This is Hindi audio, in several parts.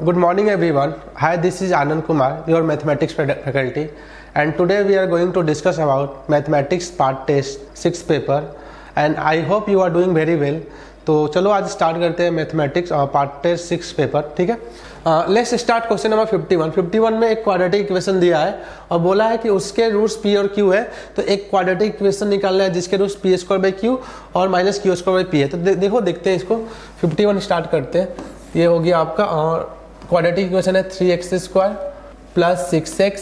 Good morning everyone. Hi, this is Anand Kumar, your mathematics faculty, and today we are going to discuss about mathematics part test 6 paper and I hope you are doing very well. तो चलो आज स्टार्ट करते हैं मैथमेटिक्स पार्ट टेस्ट 6 पेपर. ठीक है, लेट्स स्टार्ट क्वेश्चन नंबर 51 में एक क्वाड्रेटिक इक्वेशन दिया है और बोला है कि उसके रूट्स पी और क्यू है. तो एक क्वाड्रेटिक इक्वेशन निकालना है जिसके roots p square by q और minus q square by p है. तो देखते हैं इसको. 51 स्टार्ट करते हैं. ये हो गया आपका क्वाड्रेटिक इक्वेशन है 3x square plus 6x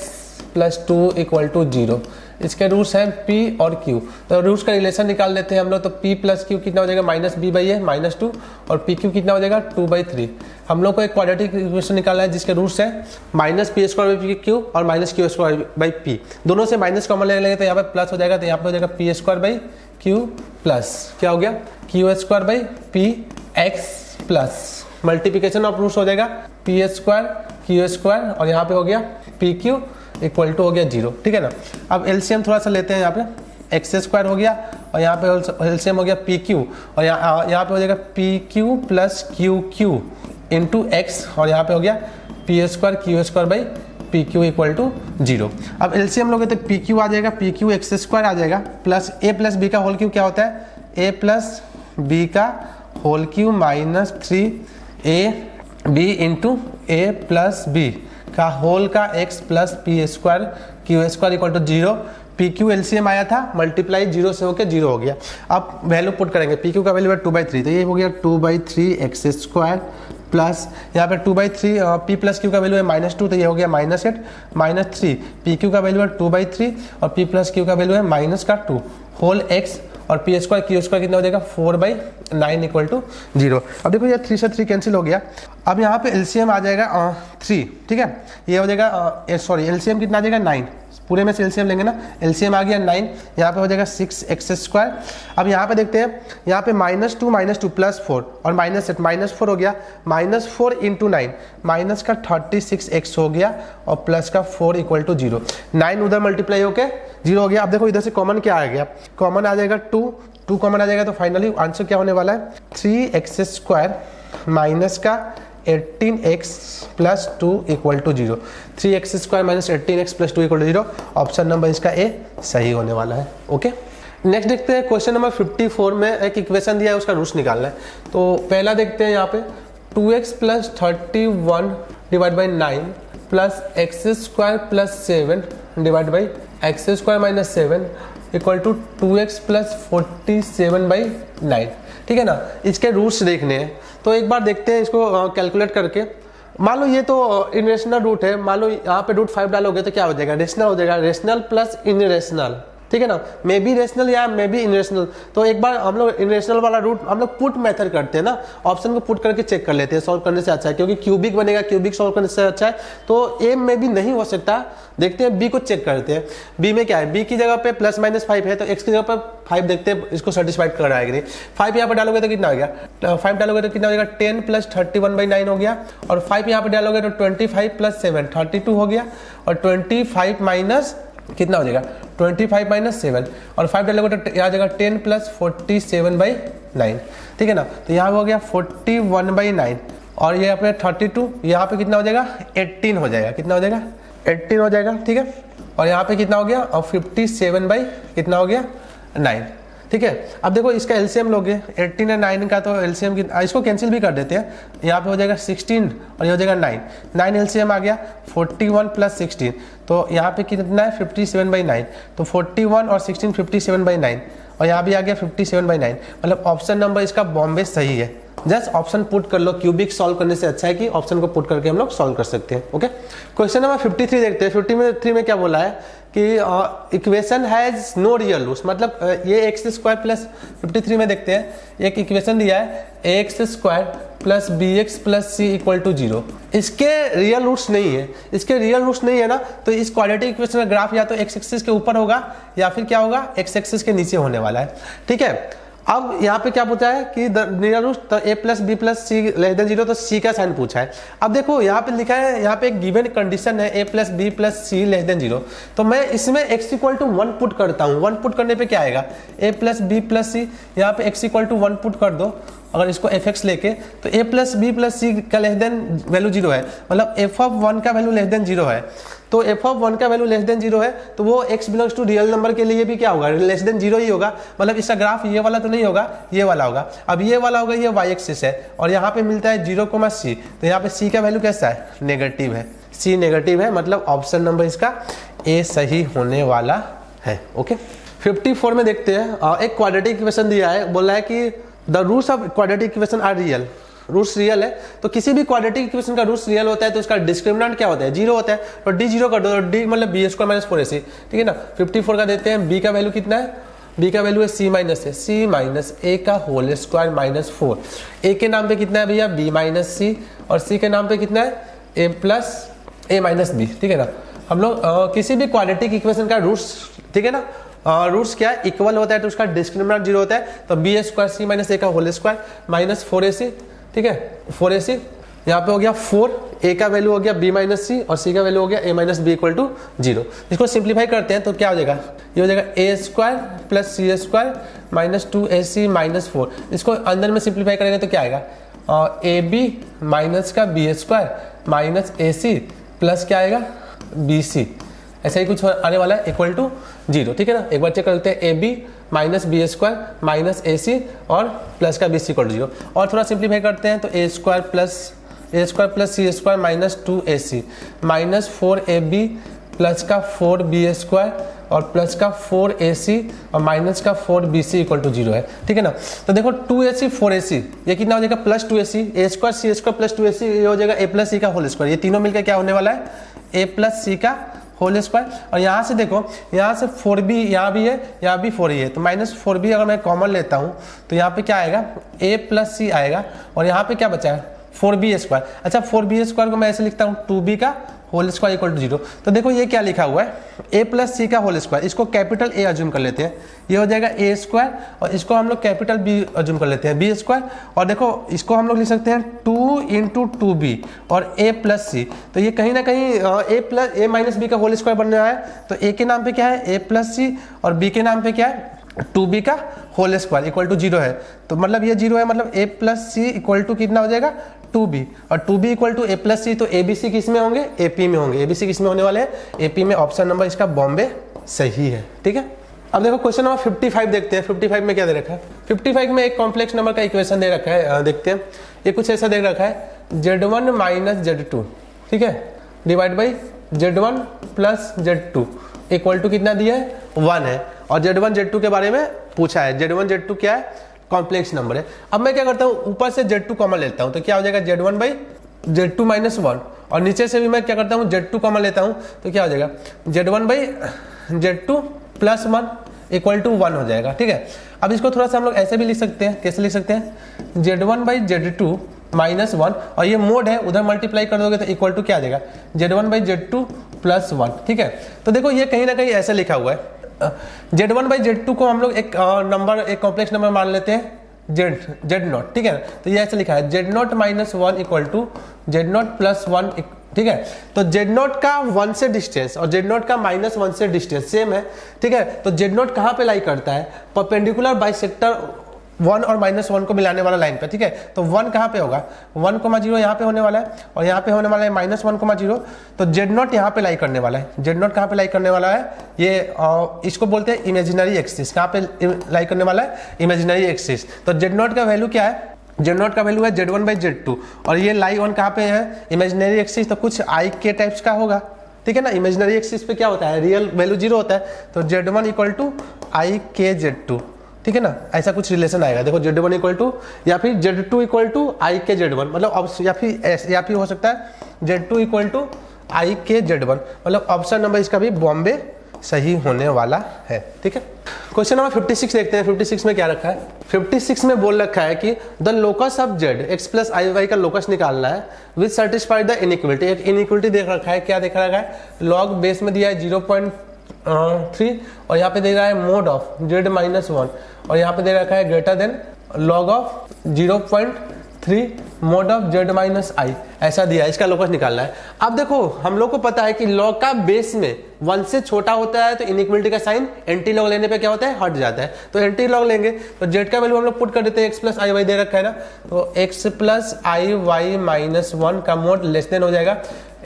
plus 2 equal to 0. इसके रूट्स हैं p और q. तो रूट्स का रिलेशन निकाल लेते हैं हम लोग. तो p प्लस क्यू कितना हो जाएगा minus b by A minus 2 और पी क्यू कितना हो जाएगा 2/3. हम लोग को एक क्वाड्रेटिक इक्वेशन निकालना है जिसके रूट्स है minus p square by q और minus q square by p. दोनों से माइनस कॉमन ले लेंगे तो यहाँ पे प्लस हो जाएगा. तो यहाँ पे हो जाएगा P square by Q plus क्या हो गया Q square by P X plus multiplication of roots हो जाएगा पी स्क्वायर क्यू स्क्वायर और यहाँ पे हो गया पी क्यू इक्वल टू हो गया 0. ठीक है ना. अब एलसीएम थोड़ा सा लेते हैं. यहाँ पे एक्स स्क्वायर हो गया और यहाँ पे एलसीएम हो गया पी क्यू और यहाँ पे हो जाएगा p q plus q q into x और यहाँ पे हो गया p square q square by p q equal to 0. अब एलसीएम लोगे तो पी क्यू आ जाएगा पी क्यू एक्स स्क्वायर आ जाएगा प्लस बी का होल क्यू क्या होता है ए प्लस बी का whole cube minus 3 b into a plus b का होल का x plus p square q square equal to 0. P Q LCM आया था मल्टीप्लाई 0 से होकर 0 हो गया. अब वैल्यू पुट करेंगे. पी क्यू का वैल्यू है 2/3 तो ये हो गया 2/3 एक्स स्क्वायर प्लस यहाँ पे 2/3 पी प्लस क्यू का वैल्यू है -2 तो ये हो गया -8 -3 पी क्यू का वैल्यू है 2/3 और पी प्लस क्यू का वैल्यू है -2 होल x और पी स्क्वायर क्यू स्क्वायर कितना हो जाएगा 4/9 इक्वल टू 0. अब देखो ये 3 से 3 कैंसिल हो गया. अब यहाँ पे एलसीएम आ जाएगा 3. ठीक है, ये हो जाएगा एलसीएम कितना आ जाएगा 9. पूरे में से एलसीएम लेंगे ना. एलसीएम आ गया 9. यहाँ पे हो जाएगा 6x स्क्वायर. अब यहाँ पे देखते हैं. यहाँ पे -2 प्लस 4 और -4 हो गया -4 इंटू 9 माइनस का 36x हो गया और प्लस का 4 इक्वल टू 0. 9 उधर मल्टीप्लाई होके 0 हो गया. अब देखो इधर से कॉमन क्या आ गया. कॉमन आ जाएगा 2 कॉमन आ जाएगा तो फाइनली आंसर क्या होने वाला है 3x स्क्वायर माइनस का 18x plus 2 equal to 0. 3x square minus 18x plus 2 equal to 0. Option number इसका ए सही होने वाला है. ओके, नेक्स्ट देखते हैं क्वेश्चन नंबर 54 में एक इक्वेशन दिया है उसका रूट्स निकालना है. तो पहला देखते हैं यहाँ पे 2x plus 31 divide by 9 plus x square plus 7 divide by X square minus 7 equal to 2x plus 47/9. ठीक है ना. इसके रूट्स देखने हैं तो एक बार देखते हैं इसको कैलकुलेट करके. मान लो ये तो इनरेशनल रूट है. मान लो यहाँ पे रूट 5 डालोगे तो क्या हो जाएगा रेशनल हो जाएगा. Rational plus irrational. ठीक है ना. मे बी रेशनल या मे बी इनरेशनल. तो एक बार हम लोग इनरेशनल वाला रूट हम लोग पुट मेथड करते हैं ना. ऑप्शन को पुट करके चेक कर लेते हैं. सॉल्व करने से अच्छा है क्योंकि क्यूबिक बनेगा. क्यूबिक सॉल्व करने से अच्छा है. तो ए में भी नहीं हो सकता. देखते हैं बी को चेक करते हैं. बी में क्या है. बी की जगह पे प्लस माइनस 5 है तो एक्स की जगह पर 5 देखते हैं इसको सेटिस्फाइड कर रहा है कि नहीं. 5 यहाँ पर डालोगे तो कितना हो गया 5 डालोगे तो कितना हो जाएगा 10 प्लस 31/9 हो गया और 5 यहाँ पर डालोगे तो 25 प्लस 7 32 हो गया और 25 माइनस कितना हो जाएगा 25 माइनस 7 और 5 डालोगे तो यहाँ जाएगा 10 प्लस 47/9. ठीक है ना. तो यहाँ हो गया 41/9 और यहाँ पे 32 यहाँ पे कितना हो जाएगा 18 हो जाएगा. कितना हो जाएगा 18 हो जाएगा. ठीक है. और यहाँ पे कितना हो गया और 57 कितना हो गया 9. ठीक है. अब देखो इसका एलसीएम लोगे 18 और 9 का तो एलसीएम इसको कैंसिल भी कर देते हैं. यहाँ पे हो जाएगा 16 और ये हो जाएगा 9 एलसीएम आ गया 41 प्लस 16 तो यहाँ पे कितना है 57/9. तो 41 और 16 57/9 और यहाँ भी आ गया 57/9. मतलब ऑप्शन नंबर इसका बॉम्बे सही है. जस्ट ऑप्शन पुट कर लो. क्यूबिक सॉल्व करने से अच्छा है कि ऑप्शन को पुट करके हम लोग सॉल्व कर सकते हैं. ओके, क्वेश्चन नंबर 53 देखते हैं. 53 में क्या बोला है कि equation has no real roots. मतलब ये एक्स स्क्वायर प्लस 53 में देखते हैं एक इक्वेशन दिया है x square plus B X plus C equal to 0. इसके रियल रूट्स नहीं है. इसके रियल रूट्स नहीं है ना तो इस क्वाड्रेटिक इक्वेशन का ग्राफ या तो एक्स एक्सिस के ऊपर होगा या फिर क्या होगा एक्स एक्सिस के नीचे होने वाला है. ठीक है. अब यहाँ पे क्या पूछा है कि नियर रूट तो a plus B plus C less than 0 तो c का साइन पूछा है. अब देखो यहाँ पे लिखा है यहाँ पे एक गिवन कंडीशन है a plus B plus C less than 0. तो मैं इसमें x इक्वल टू 1 पुट करता हूँ. 1 पुट करने पे क्या आएगा a प्लस बी प्लस सी. यहाँ पे x इक्वल टू 1 पुट कर दो अगर इसको fx लेके तो a प्लस बी प्लस सी का लेस देन वैल्यू 0 है, मतलब f(1) का वैल्यू लेस देन 0 है। तो f(1) का वैल्यू लेस देन 0 है तो वो x belongs to real number के लिए भी क्या होगा, लेस देन 0 ही होगा। मतलब इसका ग्राफ ये वाला तो नहीं होगा, ये वाला होगा। अब ये वाला होगा, ये y एक्सिस है और यहाँ पे मिलता है 0, c, तो यहाँ पे c का वैल्यू कैसा है, नेगेटिव है, c नेगेटिव है, मतलब ऑप्शन नंबर इसका a सही होने वाला है। ओके 54 में देखते हैं, एक क्वाड्रेटिक इक्वेशन दिया है, बोला है कि the roots of quadratic equation are real, roots real है। तो किसी भी क्वाड्रेटिक इक्वेशन का रूट्स रियल होता है तो उसका डिस्क्रिमिनेंट क्या होता है, 0 होता है। तो d 0 कर दो, d मतलब b² माइनस 4ac, ठीक है ना। 54 का देते हैं, b का वैल्यू कितना है, b का वैल्यू है c माइनस है, c माइनस a का होल स्क्वायर माइनस 4। a के नाम पे कितना है भैया, b माइनस c, और c के नाम पे कितना है, a plus a minus b, ठीक है ना। हम लोग किसी भी क्वाड्रेटिक इक्वेशन का रूट्स, ठीक है ना, रूट्स क्या है, इक्वल होता है तो उसका डिस्क्रिमिनेंट 0 होता है। तो b² c माइनस a का होल स्क्वायर माइनस 4ac, ठीक है, 4ac। यहाँ पे हो गया 4, a का वैल्यू हो गया b माइनस सी और c का वैल्यू हो गया a minus B equal to 0। इसको सिंप्लीफाई करते हैं तो क्या हो जाएगा, ये हो जाएगा a² plus c² minus 2ac minus 4। इसको अंदर में सिंप्लीफाई करेंगे तो क्या आएगा, ab माइनस का b² माइनस ac प्लस क्या आएगा bc, ऐसा ही कुछ आने वाला है, इक्वल टू 0, ठीक है ना। एक बार चेक करते हैं, ab minus b² minus ac और प्लस का bc इक्वल टू 0। और थोड़ा सिंप्लीफाई करते हैं तो a² plus c² minus 2ac minus 4ab plus का 4b² और प्लस का 4ac और माइनस का 4bc इक्वल टू 0 है, ठीक है ना। तो देखो 2ac 4ac ये कितना हो जाएगा, plus 2ac, a² c² plus 2ac, ये हो जाएगा a प्लस c का होल स्क्वायर। ये तीनों मिलकर क्या होने वाला है, a प्लस c का होल स्क्वायर। और यहाँ से देखो, यहाँ से 4b यहाँ भी है, यहाँ भी 4 ही है, तो माइनस 4b अगर मैं कॉमन लेता हूँ तो यहाँ पे क्या आएगा, a प्लस c आएगा और यहाँ पे क्या बचा है 4b²। अच्छा 4b² को मैं ऐसे लिखता हूँ 2b का होल स्क्वायर इक्वल टू 0। तो देखो ये क्या लिखा हुआ है, a प्लस c का होल स्क्वायर, इसको कैपिटल A अज्यूम कर लेते हैं, ये हो जाएगा a² और इसको हम लोग कैपिटल B अज्यूम कर लेते हैं b²। और देखो इसको हम लोग लिख सकते हैं 2 इंटू 2b और a प्लस c। तो ये कहीं ना कहीं a माइनस b का होल स्क्वायर बन रहा है। तो a के नाम पे क्या है, a प्लस c और b के नाम पे क्या है, 2b का होल स्क्वायर इक्वल टू 0 है। तो मतलब ये 0 है, मतलब a plus c equal to कितना हो जाएगा, 2b, और 2b equal to a plus c। तो abc किस में होंगे, ap में होंगे। abc किस में होने वाले हैं, ap में। ऑप्शन नंबर इसका बॉम्बे सही है, ठीक है। अब देखो क्वेश्चन नंबर 55 देखते हैं। 55 में क्या दे रखा है, 55 में एक कॉम्प्लेक्स नंबर का इक्वेशन दे रखा है, देखते हैं। ये कुछ ऐसा दे रखा है, z1 माइनस z2, ठीक है, divide by z1 plus z2 equal to कितना दिया है, 1 है। और z1 z2 के बारे में पूछा है, z1 z2 क्या है, कॉम्प्लेक्स नंबर है। अब मैं क्या करता हूँ, ऊपर से z2 कॉमन लेता हूँ तो क्या हो जाएगा, z1 बाई z2 माइनस 1, और नीचे से भी मैं क्या करता हूँ, z2 कॉमन लेता हूँ तो क्या हो जाएगा, z1 by z2 plus 1 equal to 1 हो जाएगा, ठीक है। अब इसको थोड़ा सा हम लोग ऐसे भी लिख सकते हैं, कैसे लिख सकते हैं, z1 बाई z2 माइनस 1, और ये मोड है, उधर मल्टीप्लाई कर दोगे तो इक्वल टू क्या आ जाएगा, z1 बाई z2 प्लस 1, ठीक है। तो देखो ये कहीं ना कहीं ऐसे लिखा हुआ है, z1 बाई z2 को हम लोग एक नंबर, एक कॉम्प्लेक्स नंबर मान लेते हैं z0, ठीक है। तो ये ऐसे लिखा है, z0 minus 1 equal to z0 plus 1, ठीक है। तो z0 का 1 से डिस्टेंस और z0 का माइनस 1 से डिस्टेंस सेम है, ठीक है। तो z0 कहाँ पे लाई करता है, परपेंडिकुलर बाइसेक्टर 1 और माइनस 1 को मिलाने वाला लाइन पे, ठीक है। तो 1 कहाँ पे होगा, 1,0 यहाँ पे होने वाला है और यहाँ पे होने वाला है माइनस 1,0। तो z0 यहाँ पे लाई करने वाला है, z0 कहाँ पे लाई करने वाला है, ये इसको बोलते हैं इमेजिनरी एक्सिस। कहाँ पे लाई करने वाला है, इमेजिनरी एक्सिस। तो z0 का वैल्यू क्या है, z0 का वैल्यू है z1 बाई z2 और ये लाई ऑन कहाँ पे है, इमेजिनरी एक्सिस। तो कुछ आई के टाइप्स का होगा, ठीक है ना। इमेजिनरी एक्सिस पे क्या होता है, रियल वैल्यू 0 होता है। तो z1 इक्वल टू आई के z2, ठीक है ना, ऐसा कुछ रिलेशन आएगा। देखो z1 इक्वल टू या फिर z2 इक्वल टू आई के z1, मतलब या फिर हो सकता है z2 इक्वल टू आई के z1, मतलब ऑप्शन नंबर इसका भी बॉम्बे सही होने वाला है, ठीक है। क्वेश्चन नंबर 56 देखते हैं। 56 में क्या रखा है, 56 में बोल रखा है कि the locus of z x plus I Y का लोकस निकालना है विच सेटिस्फाइड द इनइक्वलिटी। एक इनइक्वलिटी देख रखा है, क्या देख रखा है, लॉग बेस में दिया है 0.3 और यहाँ पे दे रहा है मोड ऑफ z माइनस 1 और यहाँ पे दे रखा है greater than log of 0.3 mod of z minus i, ऐसा दिया है। इसका लोकस निकालना है। अब देखो हम लोग को पता है कि लॉग का बेस में 1 से छोटा होता है तो इनइक्वलिटी का साइन एंटी लॉग लेने पे क्या होता है, हट जाता है। तो एंटी लॉग लेंगे तो z का वैल्यू हम लोग पुट कर देते हैं, x plus I why they रखा है ना, तो x plus I Y minus 1 का मोड लेस देन हो जाएगा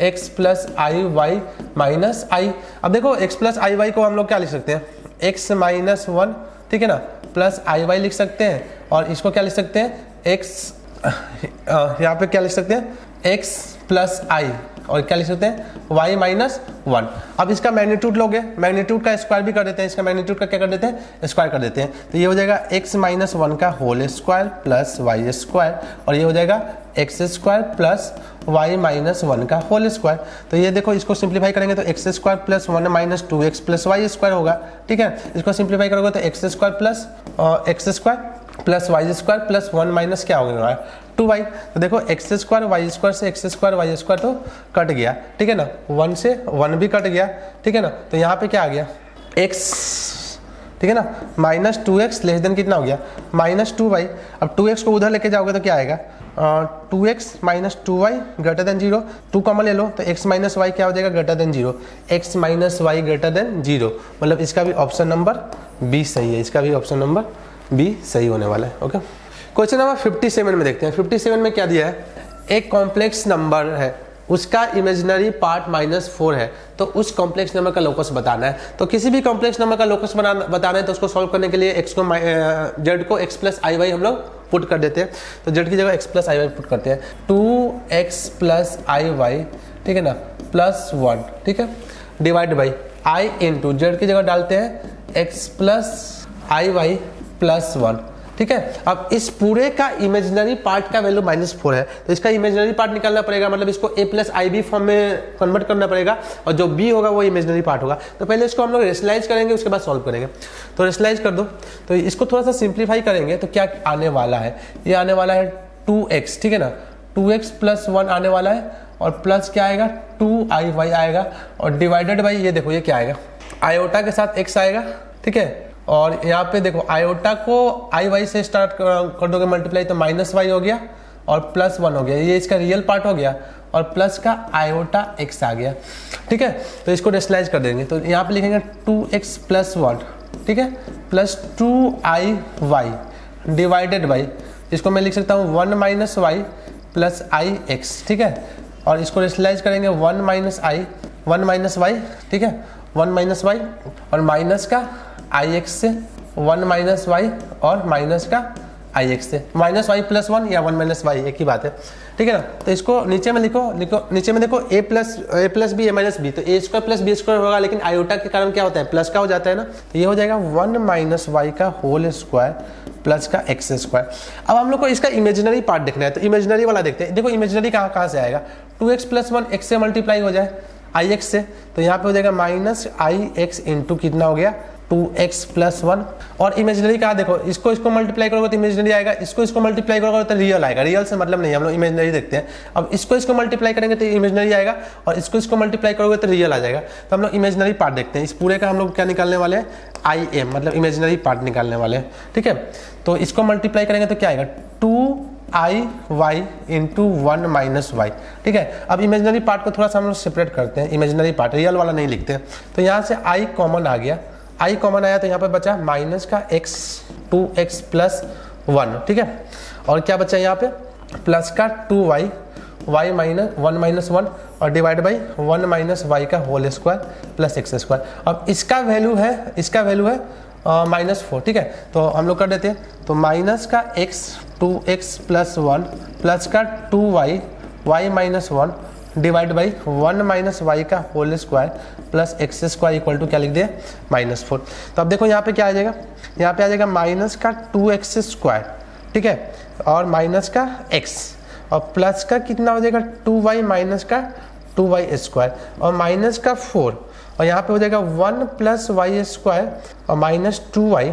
x plus I Y minus आई। अब देखो x प्लस आई वाई को हम लोग क्या लिख सकते हैं, x माइनस 1, ठीक है ना, प्लस आई वाई लिख सकते हैं, और इसको क्या लिख सकते हैं, x यहाँ पे क्या लिख सकते हैं, x प्लस आई, और क्या लिख सकते हैं, y माइनस 1। अब इसका मैग्नीट्यूड लोगे, मैग्नीट्यूड का स्क्वायर भी कर देते हैं, इसका मैग्नीट्यूड का क्या कर देते हैं, स्क्वायर कर देते हैं, तो ये हो जाएगा x माइनस 1 का whole square plus Y square, और ये हो जाएगा x square plus Y minus 1 का होल स्क्वायर। तो ये देखो इसको सिंप्लीफाई करेंगे तो X square plus 1 minus 2x plus Y square होगा, ठीक है। इसको सिंप्लीफाई करोगे तो X square plus x square plus Y square plus 1 minus क्या होगा, 2y। तो देखो एक्स स्क्वायर वाई स्क्वायर से एक्स स्क्वायर वाई स्क्वायर तो कट गया, ठीक है ना, 1 से 1 भी कट गया, ठीक है ना। तो यहाँ पे क्या आ गया, x, ठीक है ना, माइनस 2x लेस देन कितना हो गया, माइनस 2y। अब 2x को उधर लेके जाओगे तो क्या आएगा, 2x minus 2y greater than 0, 2 common ले लो तो x माइनस वाई क्या हो जाएगा, greater than 0, x minus Y greater than 0, मतलब इसका भी ऑप्शन नंबर बी सही है, इसका भी ऑप्शन नंबर बी सही होने वाला है। ओके, क्वेश्चन नंबर 57 में देखते हैं। 57 में क्या दिया है, एक कॉम्प्लेक्स नंबर है, उसका इमेजिनरी पार्ट -4 है, तो उस कॉम्प्लेक्स नंबर का लोकस बताना है। तो किसी भी कॉम्प्लेक्स नंबर का लोकस बताना है तो उसको सॉल्व करने के लिए x को z को x प्लस आई वाई हम लोग पुट कर देते हैं। तो z की जगह x plus I Y put करते हैं, 2x प्लस आई वाई, ठीक है ना, प्लस 1, ठीक है, divide by i into z की जगह डालते हैं x plus I Y plus 1, ठीक है। अब इस पूरे का इमेजिनरी पार्ट का वैल्यू -4 है, तो इसका इमेजिनरी पार्ट निकालना पड़ेगा, मतलब इसको a plus I B form में कन्वर्ट करना पड़ेगा, और जो b होगा वो इमेजिनरी पार्ट होगा। तो पहले इसको हम लोग रेशनलाइज करेंगे, उसके बाद सॉल्व करेंगे। तो रेशनलाइज कर दो, तो इसको थोड़ा सा सिंप्लीफाई करेंगे तो क्या आने वाला है, ये आने वाला है 2x, ठीक है ना, 2x प्लस 1 आने वाला है, और प्लस क्या आएगा, 2i आएगा, और डिवाइडेड बाई ये देखो ये क्या आएगा, आयोटा के साथ x आएगा, ठीक है, और यहाँ पे देखो आयोटा को आई वाई से स्टार्ट कर दोगे मल्टीप्लाई, तो माइनस वाई हो गया और प्लस 1 हो गया, ये इसका रियल पार्ट हो गया, और प्लस का आयोटा x आ गया, ठीक है। तो इसको रेशनलाइज कर देंगे, तो यहाँ पे लिखेंगे 2x प्लस 1, ठीक है, प्लस 2i डिवाइडेड बाई, इसको मैं लिख सकता हूँ 1 माइनस वाई प्लस आई एक्स, ठीक है, और इसको रेशनलाइज करेंगे 1 माइनस वाई, ठीक है, 1 माइनस वाई, और माइनस का आई एक्स से 1 माइनस वाई, और माइनस का आई एक्स से माइनस वाई प्लस 1 या 1 माइनस वाई, एक ही बात है, ठीक है ना। तो इसको नीचे में लिखो नीचे में देखो a plus B, a minus B, तो a square plus B square होगा, लेकिन आयोटा के कारण क्या होता है, प्लस का हो जाता है ना, तो ये हो जाएगा 1 माइनस वाई का होल स्क्वायर प्लस का एक्स स्क्वायर। अब हम लोग को इसका इमेजिनरी पार्ट देखना है, तो इमेजिनरी वाला देखते हैं। देखो इमेजिनरी कहाँ से आएगा, 2x प्लस 1 x से मल्टीप्लाई हो जाए आई एक्स से, तो यहाँ पे हो जाएगा माइनस आई एक्स इंटू कितना हो गया, 2x प्लस 1, और इमेजिनरी कहाँ देखो, इसको मल्टीप्लाई करोगे तो इमेजिनरी आएगा, इसको मल्टीप्लाई करोगे तो रियल आएगा, रियल से मतलब नहीं, हम लोग इमेजिनरी देखते हैं। अब इसको मल्टीप्लाई करेंगे तो इमेजिनरी आएगा, और इसको मल्टीप्लाई करोगे तो रियल आ जाएगा। तो हम लोग इमेजिनरी पार्ट देखते हैं, इस पूरे का हम लोग क्या निकालने वाले हैं, आई एम, मतलब इमेजिनरी पार्ट निकालने वाले हैं, ठीक है। तो इसको मल्टीप्लाई करेंगे तो क्या आएगा, 2i इंटू 1 माइनस वाई, ठीक है। अब इमेजिनरी पार्ट को थोड़ा सा हम लोग सेपरेट करते हैं, इमेजिनरी पार्ट रियल वाला नहीं लिखते हैं। तो यहाँ से i कॉमन आ गया, i कॉमन आया तो यहाँ पर बचा माइनस का x, 2x प्लस 1, ठीक है, और क्या बचा यहाँ पे, प्लस का 2y, y माइनस 1 माइनस 1, और डिवाइड बाई 1 माइनस वाई का whole square plus x square. अब इसका वैल्यू है -4, ठीक है, तो हम लोग कर देते हैं, तो माइनस का x, 2x प्लस 1 प्लस का 2y, y minus 1 divide by 1 minus Y का whole square plus x square equal to क्या लिख दिया, -4। तो अब देखो यहाँ पे क्या आ जाएगा, यहाँ पे आ जाएगा माइनस का 2x स्क्वायर, ठीक है, और माइनस का x, और प्लस का कितना हो जाएगा 2y माइनस का 2y स्क्वायर, और माइनस का 4, और यहाँ पे हो जाएगा 1 प्लस वाई स्क्वायर और माइनस 2y,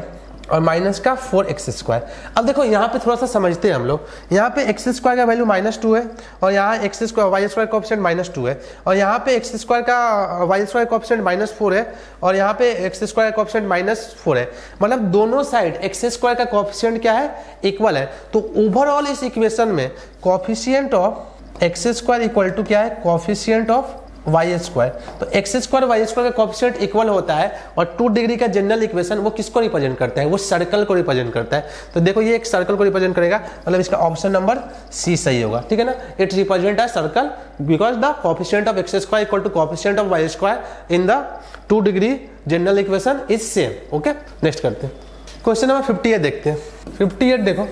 और माइनस का 4x स्क्वायर। अब देखो यहाँ पे थोड़ा सा समझते हैं हम लोग, यहाँ पे एक्स स्क्वायर का वैल्यू -2 है, और यहाँ X square Y square coefficient -2 है, और यहाँ पे एक्स स्क्वायर का वाई स्क्वायर कोएफिशिएंट -4 है, और यहाँ पे एक्स स्क्वायर कोएफिशिएंट -4 है, मतलब दोनों साइड एक्स स्क्वायर का कोएफिशिएंट क्या है, इक्वल है। तो ओवरऑल इस इक्वेशन में coefficient of X square equal to क्या है, कोएफिशिएंट ऑफ वाई स्क्वायर। तो एक्स स्क्वायर वाई स्क्वायर का कोएफिशिएंट इक्वल होता है और 2 डिग्री का जनरल इक्वेशन वो किसको रिप्रेजेंट करता है, वो सर्कल को रिप्रेजेंट करता है। तो देखो ये एक सर्कल को रिप्रेजेंट करेगा, मतलब इसका ऑप्शन नंबर सी सही होगा, ठीक है ना। It represent a circle because the coefficient of X square equal to coefficient of Y square in the 2 degree general equation is same. Okay, next करते हैं। क्वेश्चन नंबर 58 देखते हैं। 58 देखो,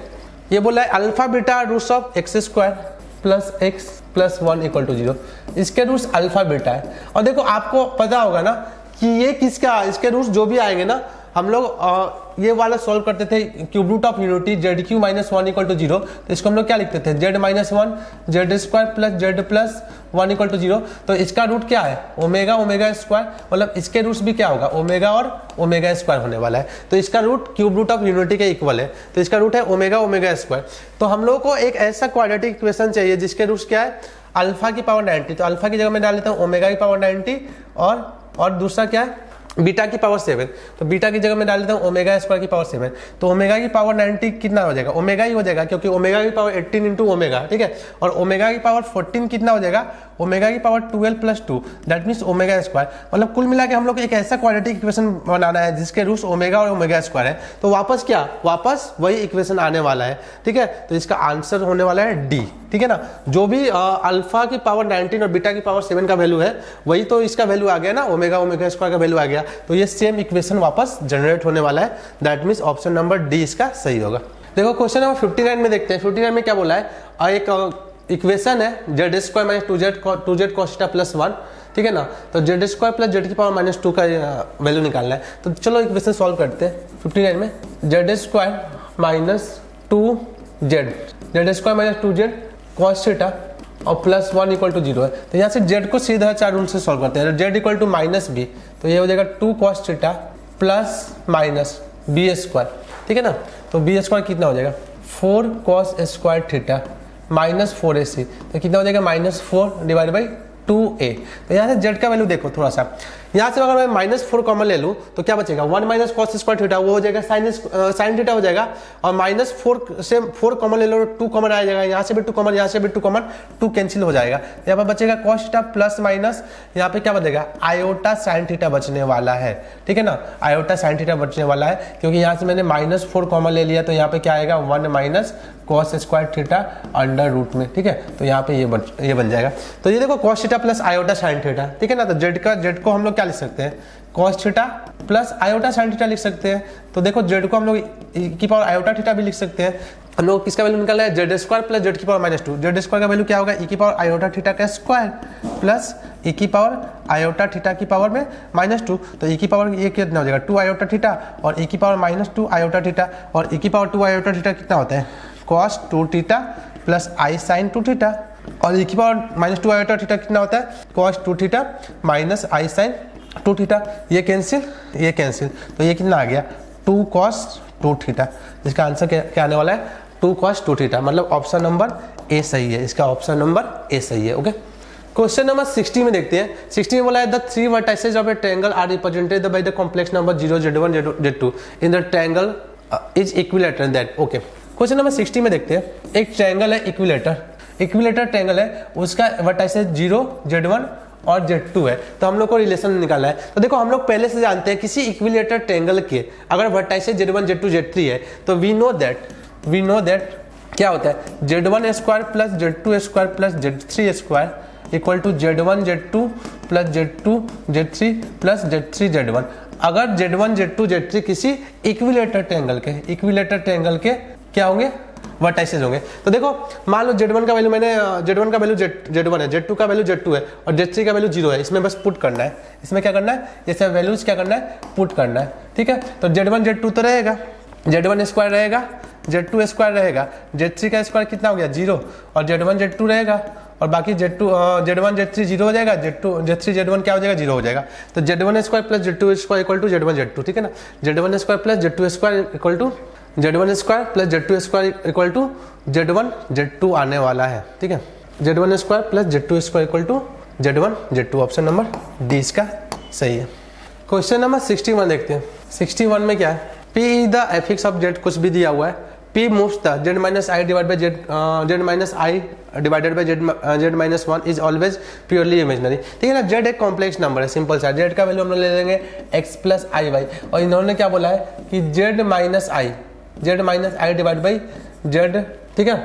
ये बोला है alpha beta roots of X square plus X plus 1 equal to 0। इसके रूट्स अल्फा बीटा है और देखो आपको पता होगा ना कि ये किसका, इसके रूट्स जो भी आएंगे ना, हम लोग ये वाला सॉल्व करते थे cube root of unity Z Q minus 1 equal to 0। तो इसको हम लोग क्या लिखते थे, Z minus 1 Z square plus Z plus 1 equal to 0। तो इसका रूट क्या है, ओमेगा ओमेगा स्क्वायर, मतलब इसके रूट्स भी क्या होगा, ओमेगा और ओमेगा स्क्वायर होने वाला है। तो इसका root cube root of unity के इक्वल है, तो इसका रूट है ओमेगा ओमेगा स्क्वायर। तो हम लोग को एक ऐसा क्वाड्रेटिक इक्वेशन चाहिए जिसके रूट्स क्या है, अल्फा की पावर 90। तो अल्फा की जगह मैं डाल लेता हूँ ओमेगा की पावर 90 और दूसरा क्या है, बीटा की पावर 7। तो बीटा की जगह में डाल देता हूँ ओमेगा स्क्वायर की पावर 7। तो ओमेगा की पावर 90 कितना हो जाएगा, ओमेगा ही हो जाएगा क्योंकि ओमेगा की पावर 18 इंटू ओमेगा, ठीक है। और ओमेगा की पावर 14 कितना हो जाएगा, ओमेगा की power 12 plus 2 that means omega square. मतलब कुल मिला के हम लोग को एक ऐसा क्वाड्रेटिक इक्वेशन बनाना है जिसके रूट्स ओमेगा और ओमेगा स्क्वायर है। तो वापस क्या, वापस वही इक्वेशन आने वाला है, ठीक है। तो इसका आंसर होने वाला है डी, ठीक है ना। जो भी अल्फा की पावर 19 और बीटा की पावर 7 का वैल्यू है वही तो इसका वैल्यू आ गया ना, ओमेगा ओमेगा स्क्वायर का वैल्यू आ गया। तो ये सेम इक्वेशन वापस जनरेट होने वाला है, that means option number D इसका सही होगा। देखो क्वेश्चन नंबर 59 में देखते हैं। 59 में क्या बोला है, एक इक्वेशन है Z square minus 2z cos theta plus 1, ठीक है ना। तो जेड स्क्वायर प्लस जेड की पावर माइनस 2 का वैल्यू निकालना है। तो चलो इक्वेशन सॉल्व करते हैं। 59 में Z square minus 2z square minus 2z cos theta और प्लस 1 इक्वल टू 0 है। तो यहाँ से z को सीधा 4 रूल से सॉल्व करते हैं। z equal to minus B, तो ये हो जाएगा 2 cos theta plus minus B square, ठीक है ना। तो बी स्क्वायर कितना हो जाएगा, 4 cos square theta minus 4ac। तो कितना हो जाएगा, माइनस 4 डिवाइड बाई 2a। तो यहाँ से z का वैल्यू देखो थोड़ा सा, यहाँ से अगर मैं माइनस 4 कॉमन ले लूँ तो क्या बचेगा, 1 माइनस कॉस स्क्वायर थीटा वो हो जाएगा साइन थीटा हो जाएगा। और माइनस 4 से 4 कॉमन ले लो, 2 कॉमन आ जाएगा, यहाँ से भी 2 कॉमन, यहाँ से भी 2 कॉमन, 2 कैंसिल हो जाएगा। यहाँ पर बचेगा कॉस थीटा प्लस माइनस, यहाँ पे क्या बचेगा, आयोटा साइन थीटा बचने वाला है, ठीक है ना। आयोटा साइन थीटा बचने वाला है क्योंकि यहाँ से मैंने माइनस 4 कॉमन ले लिया, तो यहाँ पे क्या आएगा, 1 minus cos square theta under root में, ठीक है। तो यहाँ पे ये बन जाएगा। तो ये देखो cos theta plus iota sine theta, ठीक है ना। तो जेड को हम लोग क्या लिख सकते हैं, cos theta plus iota sine theta लिख सकते हैं। तो देखो जेड को हम लोग e की पावर आयोटा थीटा भी लिख सकते हैं। हम लोग किसका वैल्यू निकालना है, जेड स्क्वायर प्लस जेड की पावर माइनस 2। जेड स्क्वायर का वैल्यू क्या होगा, e की पावर आयोटा थीटा का स्क्वायर प्लस e की पावर आयोटा थीटा की पावर में माइनस 2। तो e की पावर ये कितना हो जाएगा, 2 आयोटा थीटा और e की पावर माइनस 2 आयोटा थीटा। और e की पावर 2 आयोटा थीटा कितना होता है, कॉस 2 थीटा प्लस आई साइन 2 थीटा। और e की पावर माइनस 2 आयोटा थीटा कितना होता है, कॉस 2 थीटा माइनस आई साइन 2 थीटा। ये कैंसिल, ये कैंसिल, तो ये कितना आ गया, 2 cos 2 थीटा। इसका आंसर क्या आने वाला है, 2 cos 2 थीटा, मतलब ऑप्शन नंबर ए सही है। इसका ऑप्शन नंबर ए सही है। ओके, क्वेश्चन नंबर 60 में देखते हैं। 60 में बोला है the 3 vertices of A triangle are represented by the complex number 0 z1 z2 in the triangle is equilateral that. Okay, question number 60 में देखते हैं। एक ट्रायंगल है इक्विलेटर ट्रायंगल है, उसका वर्टाइसेस 0 z1 और z2 है। तो हम लोग को रिलेशन निकालना है। तो देखो हम लोग पहले से जानते हैं किसी इक्विलेटर ट्रायंगल के अगर वर्टाइसेस z1 z2 z3 है तो वी नो दैट क्या होता है, z1 square plus z2 square plus z3 square equal to z1 z2 plus z2 z3 plus z3 z1। अगर z1 z2 z3 किसी इक्विलेटर ट्रायंगल के क्या होंगे, वर्टाइसेस होंगे। तो देखो मान लो z1 का वैल्यू z1 का वैल्यू z1 है, z2 का वैल्यू z2 है और z3 का वैल्यू 0 है। इसमें बस पुट करना है, इसमें क्या करना है, ये सब वैल्यूज क्या करना है, पुट करना है, ठीक है। तो z1 z2 तो रहेगा, z1 स्क्वायर रहेगा, z2 स्क्वायर रहेगा, z3 का स्क्वायर कितना हो गया 0 और z1 z2 रहेगा और बाकी z1 z3 0 हो जाएगा, z3 z1 क्या हो जाएगा, 0 हो जाएगा। तो z1 square plus z2 square equal to z1 z2, ठीक है ना। z1 square plus z2 square equal to z1 square plus z2 square equal to z1 z2 आने वाला है, ठीक है। z1 square plus z2 square equal to z1 z2, option number D इसका सही है। क्वेश्चन नंबर 61 देखते हैं। 61 में क्या है, p is the affix of z, कुछ भी दिया हुआ है, P moves the z minus I divided by z minus I divided by z minus 1 is always purely imaginary। ठीक है ना, z एक कॉम्प्लेक्स नंबर है, सिंपल सा, z का वैल्यू हम लोग ले लेंगे x प्लस आई वाई, और इन्होंने क्या बोला है कि z minus I divide by z, ठीक है,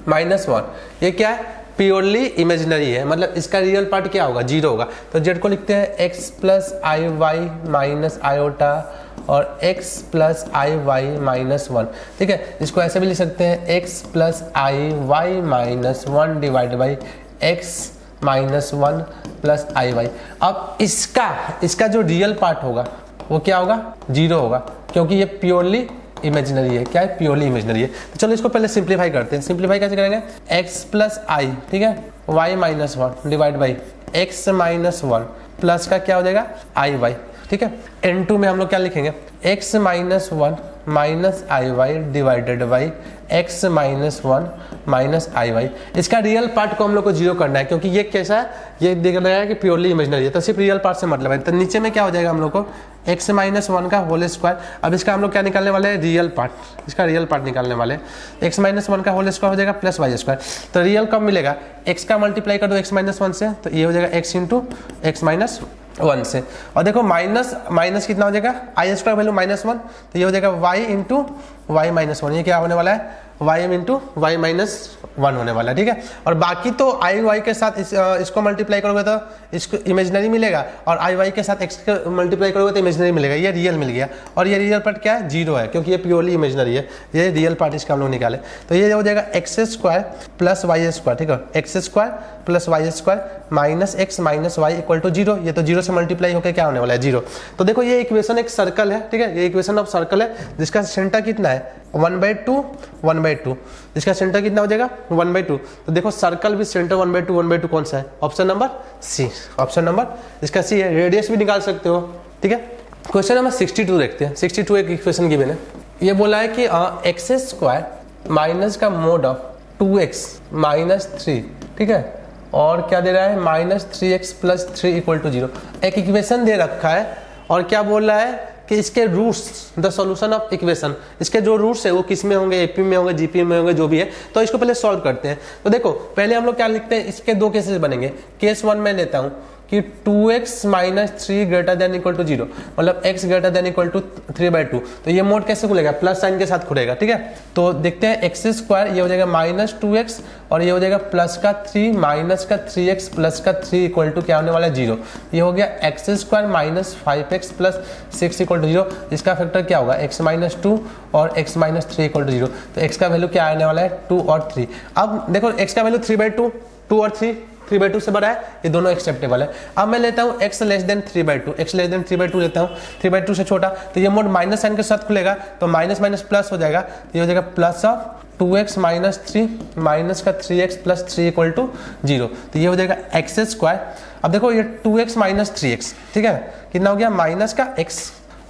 माइनस 1, ये क्या है, प्योरली इमेजिनरी है, मतलब इसका रियल पार्ट क्या होगा, 0 होगा। तो z को लिखते हैं x plus I Y minus iota और x plus I Y minus 1, ठीक है। इसको ऐसे भी लिख सकते हैं x plus I Y minus 1 divide by x minus 1 plus I Y. अब इसका जो रियल पार्ट होगा वो क्या होगा, 0 होगा, क्योंकि ये प्योरली इमेजिनरी है। क्या है, प्योरली इमेजिनरी है। तो चलो इसको पहले सिंप्लीफाई करते हैं। सिंप्लीफाई कैसे करेंगे, x प्लस आई, ठीक है, y minus 1 divide by x minus 1 plus का क्या हो जाएगा, आई वाई, ठीक है। n2 में हम लोग क्या लिखेंगे, x minus 1 minus I Y divided by x minus 1 minus I Y. इसका रियल पार्ट को हम लोग को 0 करना है, क्योंकि ये कैसा है, ये देख रहा है कि प्योरली इमेजिनरी है, तो सिर्फ रियल पार्ट से मतलब है। तो नीचे में क्या हो जाएगा हम लोग को, x माइनस 1 का होल स्क्वायर। अब इसका हम लोग क्या निकालने वाले हैं, रियल पार्ट, इसका रियल पार्ट निकालने वाले हैं। x माइनस 1 का होल स्क्वायर हो जाएगा प्लस वाई स्क्वायर। तो रियल कब मिलेगा, x का मल्टीप्लाई कर दो x माइनस 1 से, तो ये हो जाएगा x इंटू एक्स माइनस 1 से। और देखो माइनस कितना हो जाएगा, आई स्क्वायर वैल्यू माइनस 1, तो ये हो जाएगा y इंटू वाई माइनस 1। ये क्या होने वाला है, y इंटू वाई माइनस 1 होने वाला है, ठीक है। और बाकी तो आई वाई के साथ इसको मल्टीप्लाई करोगे तो इसको इमेजिनरी मिलेगा, और आई वाई के साथ x को मल्टीप्लाई करोगे तो इमेजिनरी मिलेगा। ये रियल मिल गया, और ये रियल पार्ट क्या है, 0 है, क्योंकि ये प्योरली इमेजिनरी है। ये रियल पार्ट इसका हम लोग निकाले, तो ये हो जाएगा x square plus Y square, ठीक है, x square plus Y square minus x minus y equal to 0। ये तो 0 से मल्टीप्लाई होकर क्या होने वाला है, 0। तो देखो ये इक्वेशन एक सर्कल है, ठीक है, ये इक्वेशन ऑफ सर्कल है, जिसका सेंटर कितना है, 1/2 1/2, इसका सेंटर कितना हो जाएगा, 1/2। तो देखो सर्कल भी सेंटर 1/2 कौन सा है, option number C, option number इसका सी है। रेडियस भी निकाल सकते हो, ठीक है। क्वेश्चन नंबर 62 देखते हैं। 62 एक इक्वेशन गिवन है, ये बोला है कि एक्स स्क्वायर माइनस का मोड ऑफ 2x माइनस 3, ठीक है, और क्या दे रहा है, minus 3x plus 3 equal to 0। एक इक्वेशन दे रखा है, और क्या बोल रहा है कि इसके roots, the solution of equation, इसके जो रूट्स है वो किस में होंगे, एपी में होंगे, जीपी में होंगे, जो भी है। तो इसको पहले सॉल्व करते हैं। तो देखो पहले हम लोग क्या लिखते हैं, इसके 2 केसेस बनेंगे। केस 1 में लेता हूँ कि 2x minus 3 greater than equal to 0, मतलब x greater than equal to 3/2। तो ये मोड कैसे खुलेगा, प्लस साइन के साथ खुलेगा, ठीक है। तो देखते हैं एक्स स्क्वायर, ये हो जाएगा माइनस 2x, और ये हो जाएगा प्लस का 3 माइनस का 3x प्लस का 3 इक्वल टू क्या होने वाला है, 0। ये हो गया x square minus 5x plus 6 equal to 0। इसका फैक्टर क्या होगा, x माइनस 2 और x माइनस 3 इक्वल टू 0। तो x का वैल्यू क्या आने वाला है, 2 और 3। अब देखो x का वैल्यू 3/2, 2 और 3/2 से बड़ा है, ये दोनों एक्सेप्टेबल है। अब मैं लेता हूँ x less than 3/2, x less than 3/2 लेता हूँ, 3/2 से छोटा, तो ये मोड माइनस साइन के साथ खुलेगा, तो माइनस माइनस प्लस हो जाएगा, ये हो जाएगा plus of 2x minus 3 minus का 3x प्लस 3 इक्वल टू 0। तो ये हो जाएगा एक्स स्क्वायर। अब देखो ये 2x माइनस 3x, ठीक है, कितना हो गया, माइनस का x,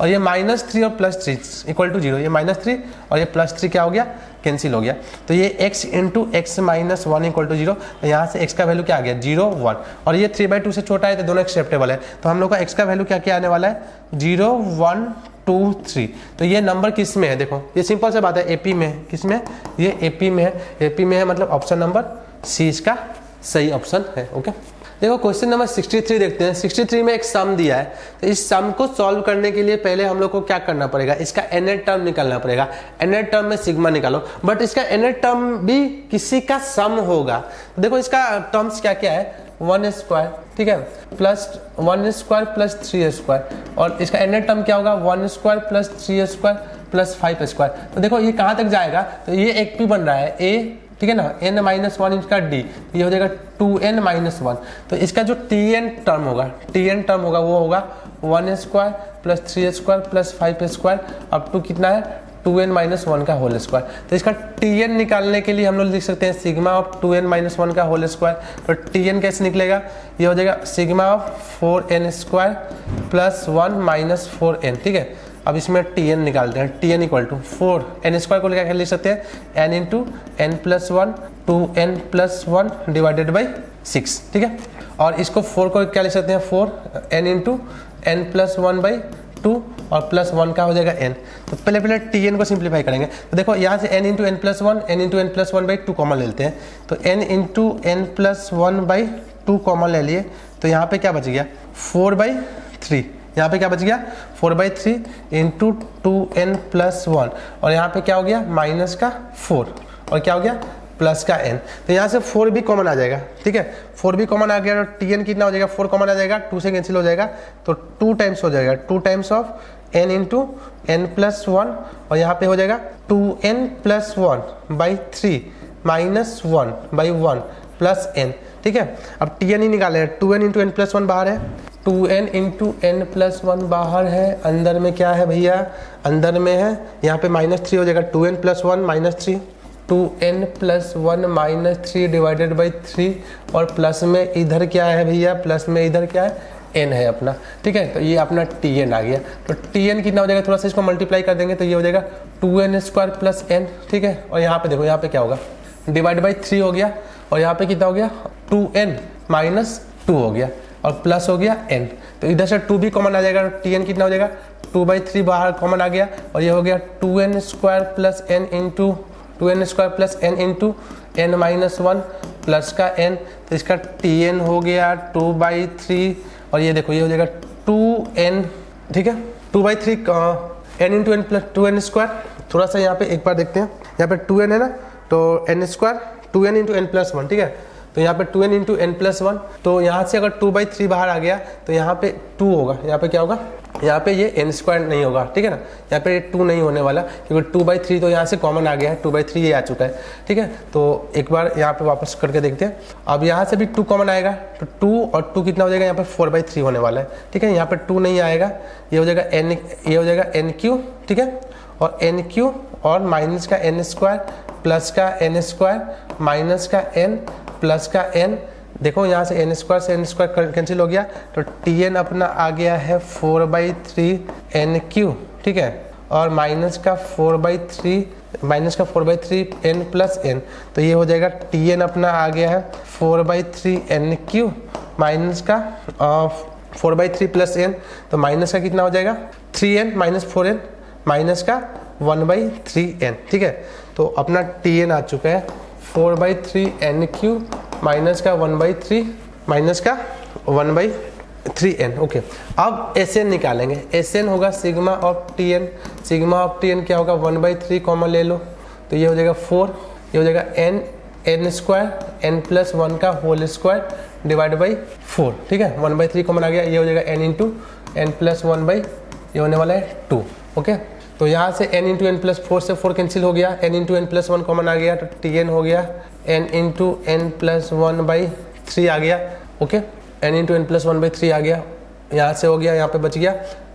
और ये माइनस 3 और प्लस 3 इक्वल टू 0। ये माइनस 3 और ये प्लस 3 क्या हो गया, कैंसिल हो गया। तो ये x into x minus 1 equal to 0। तो यहाँ से x का वैल्यू क्या आ गया, 0 1, और ये 3/2 से छोटा है, तो दोनों एक्सेप्टेबल है। तो हम लोग का x का वैल्यू क्या क्या आने वाला है, 0 1 2 3। तो ये नंबर किस में है, देखो ये सिंपल से बात है, एपी में है, किस में, ये एपी में है, एपी में है, मतलब ऑप्शन नंबर सी इसका सही ऑप्शन है। ओके, देखो क्वेश्चन नंबर 63 देखते हैं। 63 में एक सम दिया है, तो इस सम को सॉल्व करने के लिए पहले हम लोग को क्या करना पड़ेगा, इसका nth टर्म निकालना पड़ेगा। nth टर्म में सिग्मा निकालो, बट इसका nth टर्म भी किसी का सम होगा। देखो इसका टर्म्स क्या क्या है, 1 स्क्वायर, ठीक है, प्लस 1 स्क्वायर प्लस 3 स्क्वायर, और इसका nth टर्म क्या होगा, 1 square plus 3 square plus 5 square. तो देखो ये कहाँ तक जाएगा, तो ये एक पी बन रहा है a, ठीक है ना, n माइनस 1 इसका d, ये हो जाएगा 2n माइनस 1। तो इसका जो tn टर्म होगा वो होगा 1 square plus 3 square plus 5 square up to कितना है, 2n माइनस 1 का होल स्क्वायर। तो इसका tn निकालने के लिए हम लोग लिख सकते हैं सिग्मा ऑफ 2n माइनस 1 का होल स्क्वायर। तो tn कैसे निकलेगा, ये हो जाएगा sigma of 4n square plus 1 minus 4n, ठीक है। अब इसमें tn निकालते हैं, tn equal to 4 n square को क्या लिख सकते हैं, n into n plus 1 2n plus 1 divided by 6, ठीक है। और इसको 4 को क्या लिख सकते हैं, 4 n into n plus 1 by 2 और प्लस 1 का हो जाएगा n। तो पहले टी एन को सिंप्लीफाई करेंगे। तो देखो यहाँ से n into n plus one, n into n plus one by two common ले लेते हैं। तो n into n plus one by two common ले लिए, तो यहाँ पे क्या बच गया 4/3। यहाँ पे क्या बच गया 4/3 इंटू 2n प्लस 1, और यहाँ पे क्या हो गया माइनस का 4 और क्या हो गया प्लस का n। तो यहाँ से 4 भी कॉमन आ जाएगा, ठीक है 4 भी कॉमन आ गया, तो tn कितना हो जाएगा 4 कॉमन आ जाएगा, 2 से कैंसिल हो जाएगा, तो 2 टाइम्स हो जाएगा, 2 times of n into n plus 1, और यहाँ पे हो जाएगा 2n plus 1 by 3 minus 1 by 1 plus n, ठीक है। अब tn ही निकाले, 2n इंटू एन प्लस 1 बाहर है, 2n इंटू एन प्लस 1 बाहर है, अंदर में क्या है भैया, अंदर में है यहाँ पे -3 हो जाएगा, 2n plus 1 -3, 2n plus 1 -3 divided by 3, और प्लस में इधर क्या है भैया, प्लस में इधर क्या है n है अपना, ठीक है। तो ये अपना tn आ गया। तो tn कितना हो जाएगा, थोड़ा सा इसको मल्टीप्लाई कर देंगे तो ये हो जाएगा 2n स्क्वायर प्लस n, ठीक है। और यहाँ पे देखो, यहाँ पे क्या होगा डिवाइड बाई 3 हो गया, और यहाँ पे कितना हो गया 2n माइनस 2 हो गया, और प्लस हो गया n। तो इधर से 2 भी कॉमन आ जाएगा, tn कितना हो जाएगा 2/3 बाहर कॉमन आ गया, और ये हो गया 2n square plus n into 2n square plus n into n minus 1 plus का n। तो इसका tn हो गया 2/3, और ये देखो ये हो जाएगा 2n, ठीक है 2/3 n into n plus 2n square. थोड़ा सा यहाँ पे एक बार देखते हैं, यहाँ पे 2n है ना, तो n square 2n into n plus 1, ठीक है। तो यहाँ पे 2n इंटू एन प्लस 1, तो यहाँ से अगर 2/3 बाहर आ गया तो यहाँ पे 2 होगा, यहाँ पे क्या होगा, यहाँ पे ये n स्क्वायर नहीं होगा, ठीक है ना, यहाँ पे 2 नहीं होने वाला, क्योंकि 2/3 तो यहाँ से कॉमन आ गया है, 2/3 ये आ चुका है, ठीक है। तो एक बार यहाँ पे वापस करके देखते हैं। अब यहाँ से भी 2 कॉमन आएगा, तो 2 और 2 कितना हो जाएगा, यहाँ पे 4/3 होने वाला है, ठीक है। यहाँ पे 2 नहीं आएगा, ये हो जाएगा n, ये हो जाएगा n3, ठीक है, और n3 और माइनस का n स्क्वायर प्लस का n स्क्वायर माइनस का n प्लस का n। देखो यहाँ से n स्क्वायर से n स्क्वायर कैंसिल हो गया, तो tn अपना आ गया है 4/3 n3, ठीक है, और माइनस का 4/3 n प्लस n। तो ये हो जाएगा tn अपना आ गया है 4/3 n3 माइनस का 4/3 प्लस n, तो माइनस का कितना हो जाएगा 3n माइनस 4n माइनस का 1/3n, ठीक है। तो अपना tn आ चुका है 4/3 n3 माइनस का 1/3 माइनस का 1/3n, ओके। अब Sn निकालेंगे, Sn होगा sigma of tn, sigma of tn क्या होगा 1/3 कॉमन ले लो, तो ये हो जाएगा 4, ये हो जाएगा n स्क्वायर n प्लस 1 का होल स्क्वायर डिवाइड बाई 4, ठीक है। 1/3 कॉमन आ गया, ये हो जाएगा n into n plus 1 by ये होने वाला है 2, ओके। तो यहाँ से n इंटू एन प्लस 4 से 4 कैंसिल हो गया, n into n plus 1 common आ गया, तो tn हो गया n इंटू एन प्लस 1/3 आ गया, okay. n into n plus 1/3 आ गया, यहाँ से हो गया, यहाँ पे बच गया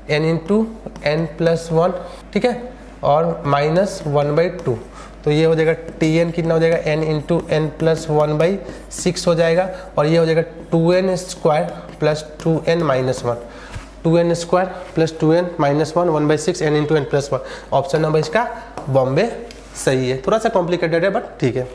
n इंटू एन प्लस 1, ठीक है, और माइनस 1/2। तो ये हो जाएगा tn कितना हो जाएगा n इंटू एन प्लस 1/6 हो जाएगा, और ये हो जाएगा 2n square plus 2n minus 1, 2n square plus 2n minus 1 1/6 n into n plus 1। Option number इसका बॉम्बे सही है, थोड़ा सा कॉम्प्लिकेटेड है बट ठीक है।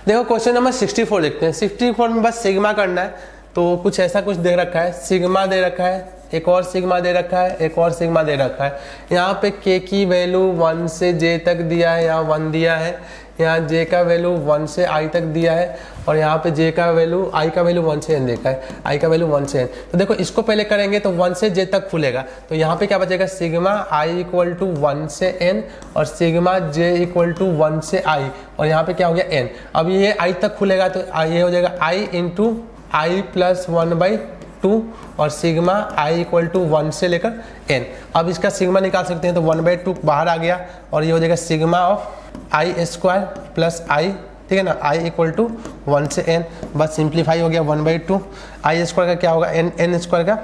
देखो क्वेश्चन नंबर 64 देखते हैं। 64 में बस सिग्मा करना है, तो कुछ ऐसा कुछ दे रखा है, सिग्मा दे रखा है, एक और सिग्मा दे रखा है, एक और सिग्मा दे रखा है। यहाँ पे k की वैल्यू 1 से j तक दिया है, यहाँ 1 दिया है, यहाँ j का वैल्यू 1 से i तक दिया है, और यहाँ पे j का वैल्यू i का वैल्यू 1 से n देखा है, i का वैल्यू 1 से n। तो देखो इसको पहले करेंगे तो 1 से j तक खुलेगा, तो यहाँ पे क्या बचेगा सिग्मा i इक्वल टू 1 से n और सिग्मा j इक्वल टू 1 से i, और यहाँ पे क्या हो गया n। अब ये i तक खुलेगा तो ये हो जाएगा i इंटू i प्लस 1/2 और सिग्मा i इक्वल टू 1 से लेकर n। अब इसका सिग्मा निकाल सकते हैं, तो 1/2 बाहर आ गया, और ये हो जाएगा sigma of i square plus i, ठीक है ना, i इक्वल टू 1 से n। बस सिंप्लीफाई हो गया 1/2, i स्क्वायर का क्या होगा n स्क्वायर का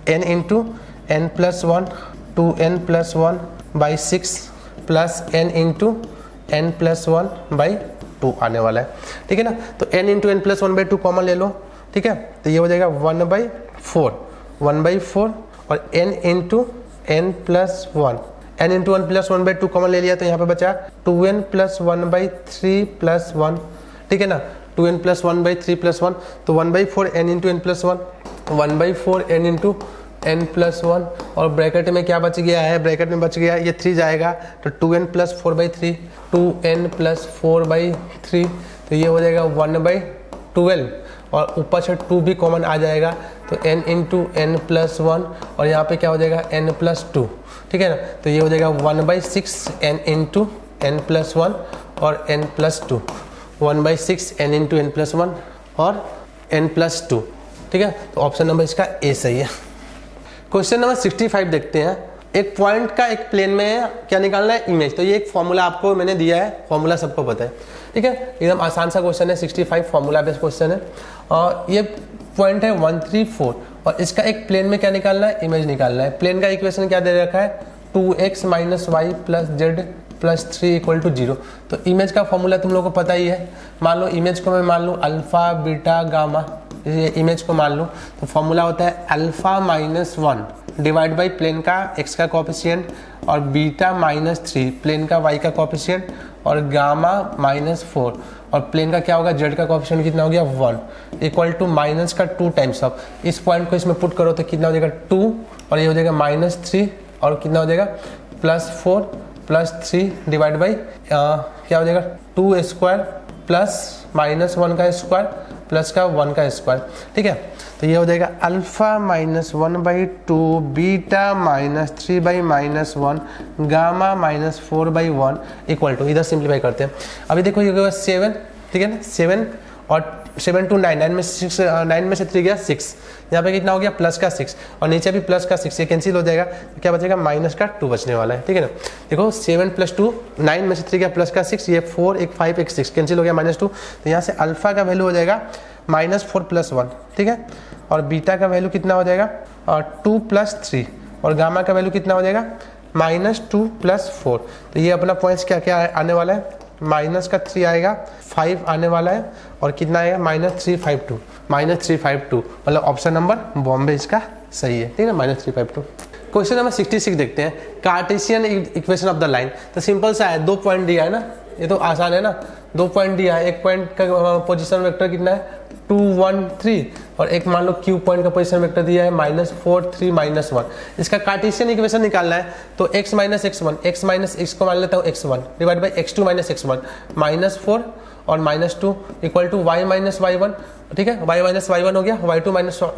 n into n plus 1 2n plus 1/6 plus n into n plus 1/2 आने वाला है, ठीक है ना। तो n into n plus 1/2 common ले लो, ठीक है, तो ये हो जाएगा 1/4 और n into n plus 1, n into 1 plus 1/2 common ले लिया, तो यहाँ पे बचा 2n प्लस 1/3 प्लस 1, ठीक है ना, 2n प्लस 1/3 प्लस 1, तो 1/4 n into n plus 1, 1/4 n into n+1 और ब्रैकेट में क्या बच गया है, ब्रैकेट में बच गया ये 3 जाएगा तो 2n+4/3, 2n+4/3 तो ये हो जाएगा 1/12 और ऊपर से 2 भी कॉमन आ जाएगा तो n × n+1 और यहाँ पे क्या हो जाएगा n+2, ठीक है ना। तो ये हो जाएगा 1/6 n × n+1 और n+2, 1/6 n × n+1 और n+2, ठीक है। तो ऑप्शन नंबर इसका ए सही है। क्वेश्चन नंबर 65 देखते हैं। एक पॉइंट का एक प्लेन में क्या निकालना है, इमेज। तो ये एक फॉर्मूला आपको मैंने दिया है, फॉर्मूला सबको पता है, ठीक है। एकदम आसान सा क्वेश्चन है, 65 फॉर्मूला बेस्ड क्वेश्चन है। और ये पॉइंट है 1, 3, 4 और इसका एक प्लेन में क्या निकालना है, इमेज निकालना है। प्लेन का इक्वेशन क्या दे रखा है, 2x - y + z + 3 = 0। तो इमेज का फॉर्मूला तुम लोगों को पता ही है। मान लो इमेज को मैं मान लूँ अल्फा, बीटा, गामा, ये इमेज को मान लूँ तो फॉर्मूला होता है α-1 डिवाइड बाई प्लेन का x का कोएफिशिएंट और बीटा -3 प्लेन का y का कोएफिशिएंट और गामा -4 और प्लेन का क्या होगा z का कोएफिशिएंट कितना हो गया 1 इक्वल टू माइनस का 2 टाइम्स ऑफ इस पॉइंट को इसमें पुट करो तो कितना हो जाएगा 2 और ये हो जाएगा -3 और कितना हो जाएगा +4 + 3 डिवाइड बाई क्या हो जाएगा 2² प्लस -1 का स्क्वायर प्लस का 1 का स्क्वायर, ठीक है। तो ये हो जाएगा α-1/2 बीटा -3/-1 गामा -4/1 इक्वल टू, इधर सिंप्लीफाई करते हैं। अभी देखो ये होगा 7, ठीक है ना, 7 और 7 to 9, 9 में से 6, 9 में से 3 गया 6, यहाँ पे कितना हो गया प्लस का 6 और नीचे भी प्लस का 6, ये कैंसिल हो जाएगा तो क्या बचेगा माइनस का 2 बचने वाला है, ठीक है ना। देखो 7 + 2, 9 में से 3 गया प्लस का 6, ये 4, एक 5, एक 6 कैंसिल हो गया -2। तो यहाँ से अल्फा का वैल्यू हो जाएगा -4 + 1, ठीक है। और बीटा का वैल्यू कितना हो जाएगा 2 + 3 और गामा का वैल्यू कितना हो जाएगा -2 + 4। तो ये अपना पॉइंट्स क्या क्या आने वाला है, -3 आएगा, 5 आने वाला है और कितना आएगा -352 मतलब ऑप्शन नंबर बॉम्बे इसका सही है, ठीक है, -352। क्वेश्चन नंबर 66 देखते हैं। Cartesian equation of the line. तो सिंपल सा है, 2 पॉइंट दिया है ना, ये तो आसान है ना, 2 पॉइंट दिया है, एक पॉइंट का पोजीशन वेक्टर कितना है 2, 1, 3 और एक मान लो क्यू पॉइंट का पोजीशन वेक्टर दिया है -4, 3, -1। इसका कार्टेशियन इक्वेशन निकालना है तो x - x1 x को मान लेता हूँ x1 divide by x2 - x1 -4 और -2 इक्वल टू y - y1, ठीक है, y - y1 हो गया, y2 -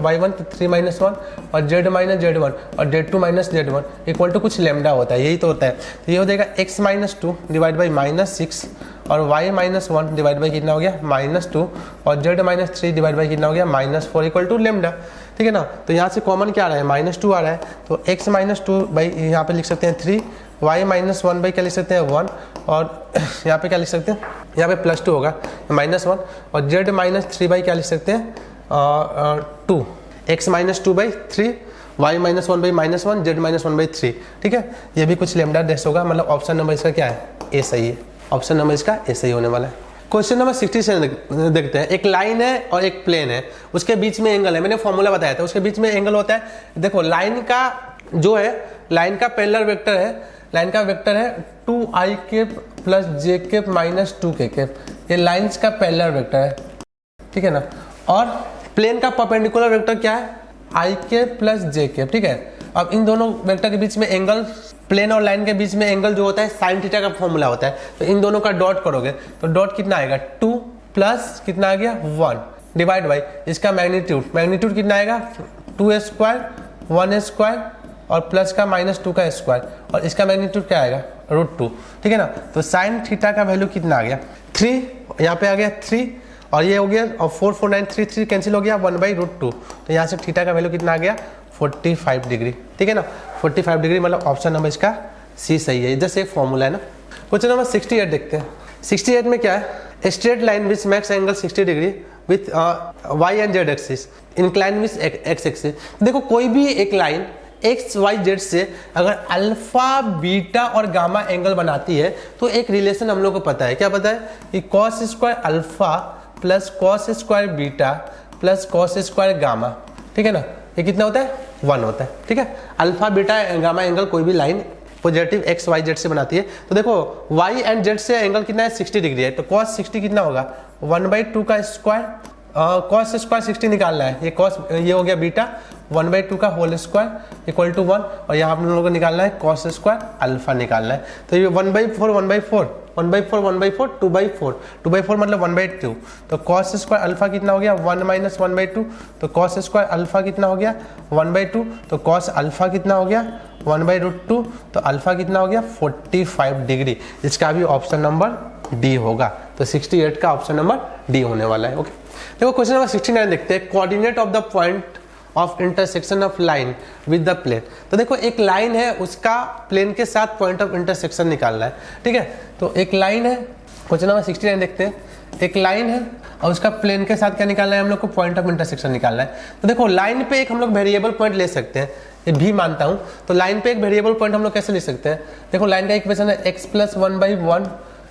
y1 तो 3 - 1 और z - z1 और z2 - z1 इक्वल टू कुछ लैम्डा होता है, यही तो होता है। तो ये हो जाएगा x - 2 डिवाइड बाई -6 और y - 1 डिवाइड बाई कितना हो गया -2 और z - 3 डिवाइड बाई कितना हो गया -4 इक्वल टू लैम्डा, ठीक है ना। तो यहाँ से कॉमन क्या आ रहा है -2 आ रहा है तो x - 2 बाई यहाँ पे लिख सकते हैं 3, y - 1 बाई क्या लिख सकते हैं 1 और यहाँ पे क्या लिख सकते हैं, यहाँ पे +2 होगा -1 और z - 3 बाई क्या लिख सकते हैं 2, x - 2/3 y - 1 बाई -1 z - 1/3, ठीक है। ये भी कुछ लैम्डा डैश होगा, मतलब ऑप्शन नंबर इसका क्या है ए सही है, ऑप्शन नंबर इसका ए सही होने वाला है। क्वेश्चन नंबर 67 देखते हैं। एक लाइन है और एक प्लेन है, उसके बीच में एंगल है, मैंने फॉर्मूला बताया था, उसके बीच में एंगल होता है। देखो लाइन का जो है, लाइन का पैरेलल वेक्टर है, लाइन का वेक्टर है 2i + j - 2k, ये लाइंस का पैरेलल वेक्टर है, ठीक है ना। और प्लेन का परपेंडिकुलर वेक्टर क्या है i + j, ठीक है। अब इन दोनों वेक्टर के बीच में एंगल, प्लेन और लाइन के बीच में एंगल जो होता है sin थीटा का फॉर्मूला होता है। तो इन दोनों का डॉट करोगे तो डॉट कितना आएगा 2 प्लस कितना आ गया 1 डिवाइड बाई इसका मैग्नीट्यूड कितना आएगा 2² 1² और प्लस का -2 का स्क्वायर और इसका मैग्नीट्यूड क्या आएगा √2, ठीक है ना। तो sin थीटा का वैल्यू कितना आ गया 3, यहाँ पे आ गया 3 और ये हो गया और 4, 4, 9, 3, 3 कैंसिल हो गया 1/√2। तो यहाँ से थीटा का वैल्यू कितना आ गया 45 डिग्री, ठीक है ना, 45 डिग्री मतलब ऑप्शन नंबर इसका सी सही है, जैसे फॉर्मूला है ना। क्वेश्चन नंबर 68 देखते हैं। 68 में क्या है, straight line which makes angle 60 degree with y and z axis incline with x axis. देखो कोई भी एक लाइन एक्स वाई जेड से अगर अल्फा बीटा और गामा एंगल बनाती है तो एक रिलेशन हम लोग को पता है, क्या पता है कि cos square alpha plus cos square beta plus cos square gamma, ठीक है ना, ये कितना होता है 1 होता है, ठीक है। अल्फा बीटा गामा एंगल कोई भी line positive x y z से बनाती है। तो देखो y एंड जेड से एंगल कितना है 60 डिग्री है, तो cos 60 कितना होगा 1/2 का स्क्वायर कॉस स्क्वायर 60 निकालना है, ये हो गया बीटा 1/2 का होल स्क्वायर इक्वल टू 1, और यहाँ हम लोगों को निकालना है कॉस स्क्वायर अल्फा निकालना है। तो ये 1/4 1/4 1/4 1/4 2/4 2/4 मतलब 1/2, तो कॉस स्क्वायर अल्फा कितना हो गया 1 - 1/2, तो कॉस स्क्वायर अल्फा कितना हो गया 1/2, तो कॉस अल्फा कितना हो गया 1/√2, तो अल्फा कितना हो गया 45 डिग्री। इसका भी ऑप्शन नंबर डी होगा, तो 68 का ऑप्शन नंबर डी होने वाला है। ओके, देखो क्वेश्चन नंबर 69 देखते हैं, coordinate of the point of intersection of line with the plane. तो देखो एक लाइन है, उसका प्लेन के साथ पॉइंट ऑफ इंटरसेक्शन निकालना है, ठीक है। तो एक लाइन है, क्वेश्चन नंबर 69 देखते हैं, एक लाइन है और उसका प्लेन के साथ क्या निकालना है हम लोग को, पॉइंट ऑफ इंटरसेक्शन निकालना है। तो देखो लाइन पे एक हम लोग वेरिएबल पॉइंट ले सकते हैं, ये भी मानता हूं। तो लाइन पे एक वेरिएबल पॉइंट हम लोग कैसे ले सकते हैं, देखो लाइन का इक्वेशन है x + 1/1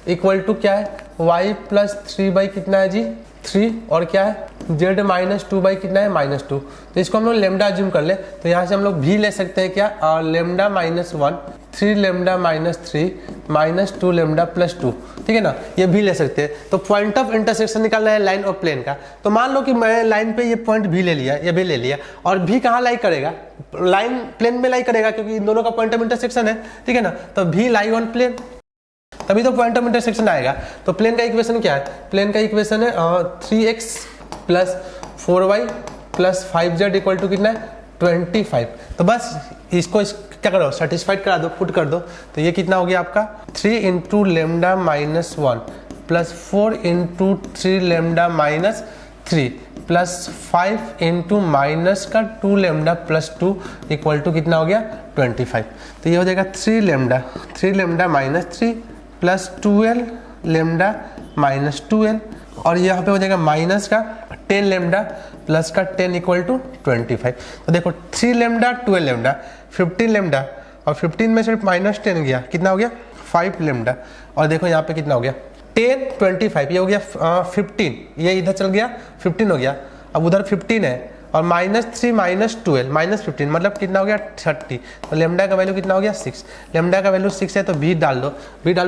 इक्वल टू क्या है y + 3 कितना है जी 3, और क्या है z - 2 कितना है -2। तो इसको हम लोग लेमडा अज्यूम कर ले, तो यहाँ से हम लोग भी ले सकते हैं क्या, लेमडा -1 3 लेमडा -3 -2 लेमडा +2, ठीक है ना, ये भी ले सकते हैं। तो पॉइंट ऑफ इंटरसेक्शन निकालना है लाइन और प्लेन का। तो मान लो कि मैं लाइन पे ये पॉइंट भी ले लिया, ये भी ले लिया, और भी कहाँ लाई करेगा, लाइन प्लेन में लाई करेगा, क्योंकि इन दोनों का पॉइंट ऑफ इंटरसेक्शन है, ठीक है ना। तो भी लाई ऑन प्लेन, तभी तो पॉइंट ऑफ इंटरसेक्शन आएगा। तो प्लेन का इक्वेशन क्या है, प्लेन का इक्वेशन है 3x + 4y + 5z equal to कितना है 25। तो बस इसको क्या करो, सेटिस्फाइड करा दो, पुट कर दो। तो ये कितना हो गया आपका 3 × लेमडा -1 + 4 × 3 लेमडा -3 + 5 × माइनस का 2 लेमडा +2 इक्वल टू कितना हो गया 25। तो ये हो जाएगा 3 लेमडा -3 + 2l लेमडा -2l, और यहाँ पे हो जाएगा माइनस का 10 लेमडा प्लस का 10 इक्वल टू 25। तो देखो 3 लेमडा 12 लेमडा 15 लेमडा, और 15 में से -10 गया, कितना हो गया 5 लेमडा, और देखो यहाँ पे कितना हो गया 10 25, ये हो गया 15, ये इधर चल गया 15 हो गया, अब उधर 15 है, और -3 - 12 -15 मतलब कितना हो गया 30। तो लेमडा का वैल्यू कितना हो गया 6, लेमडा का वैल्यू 6 है, तो भी डाल दो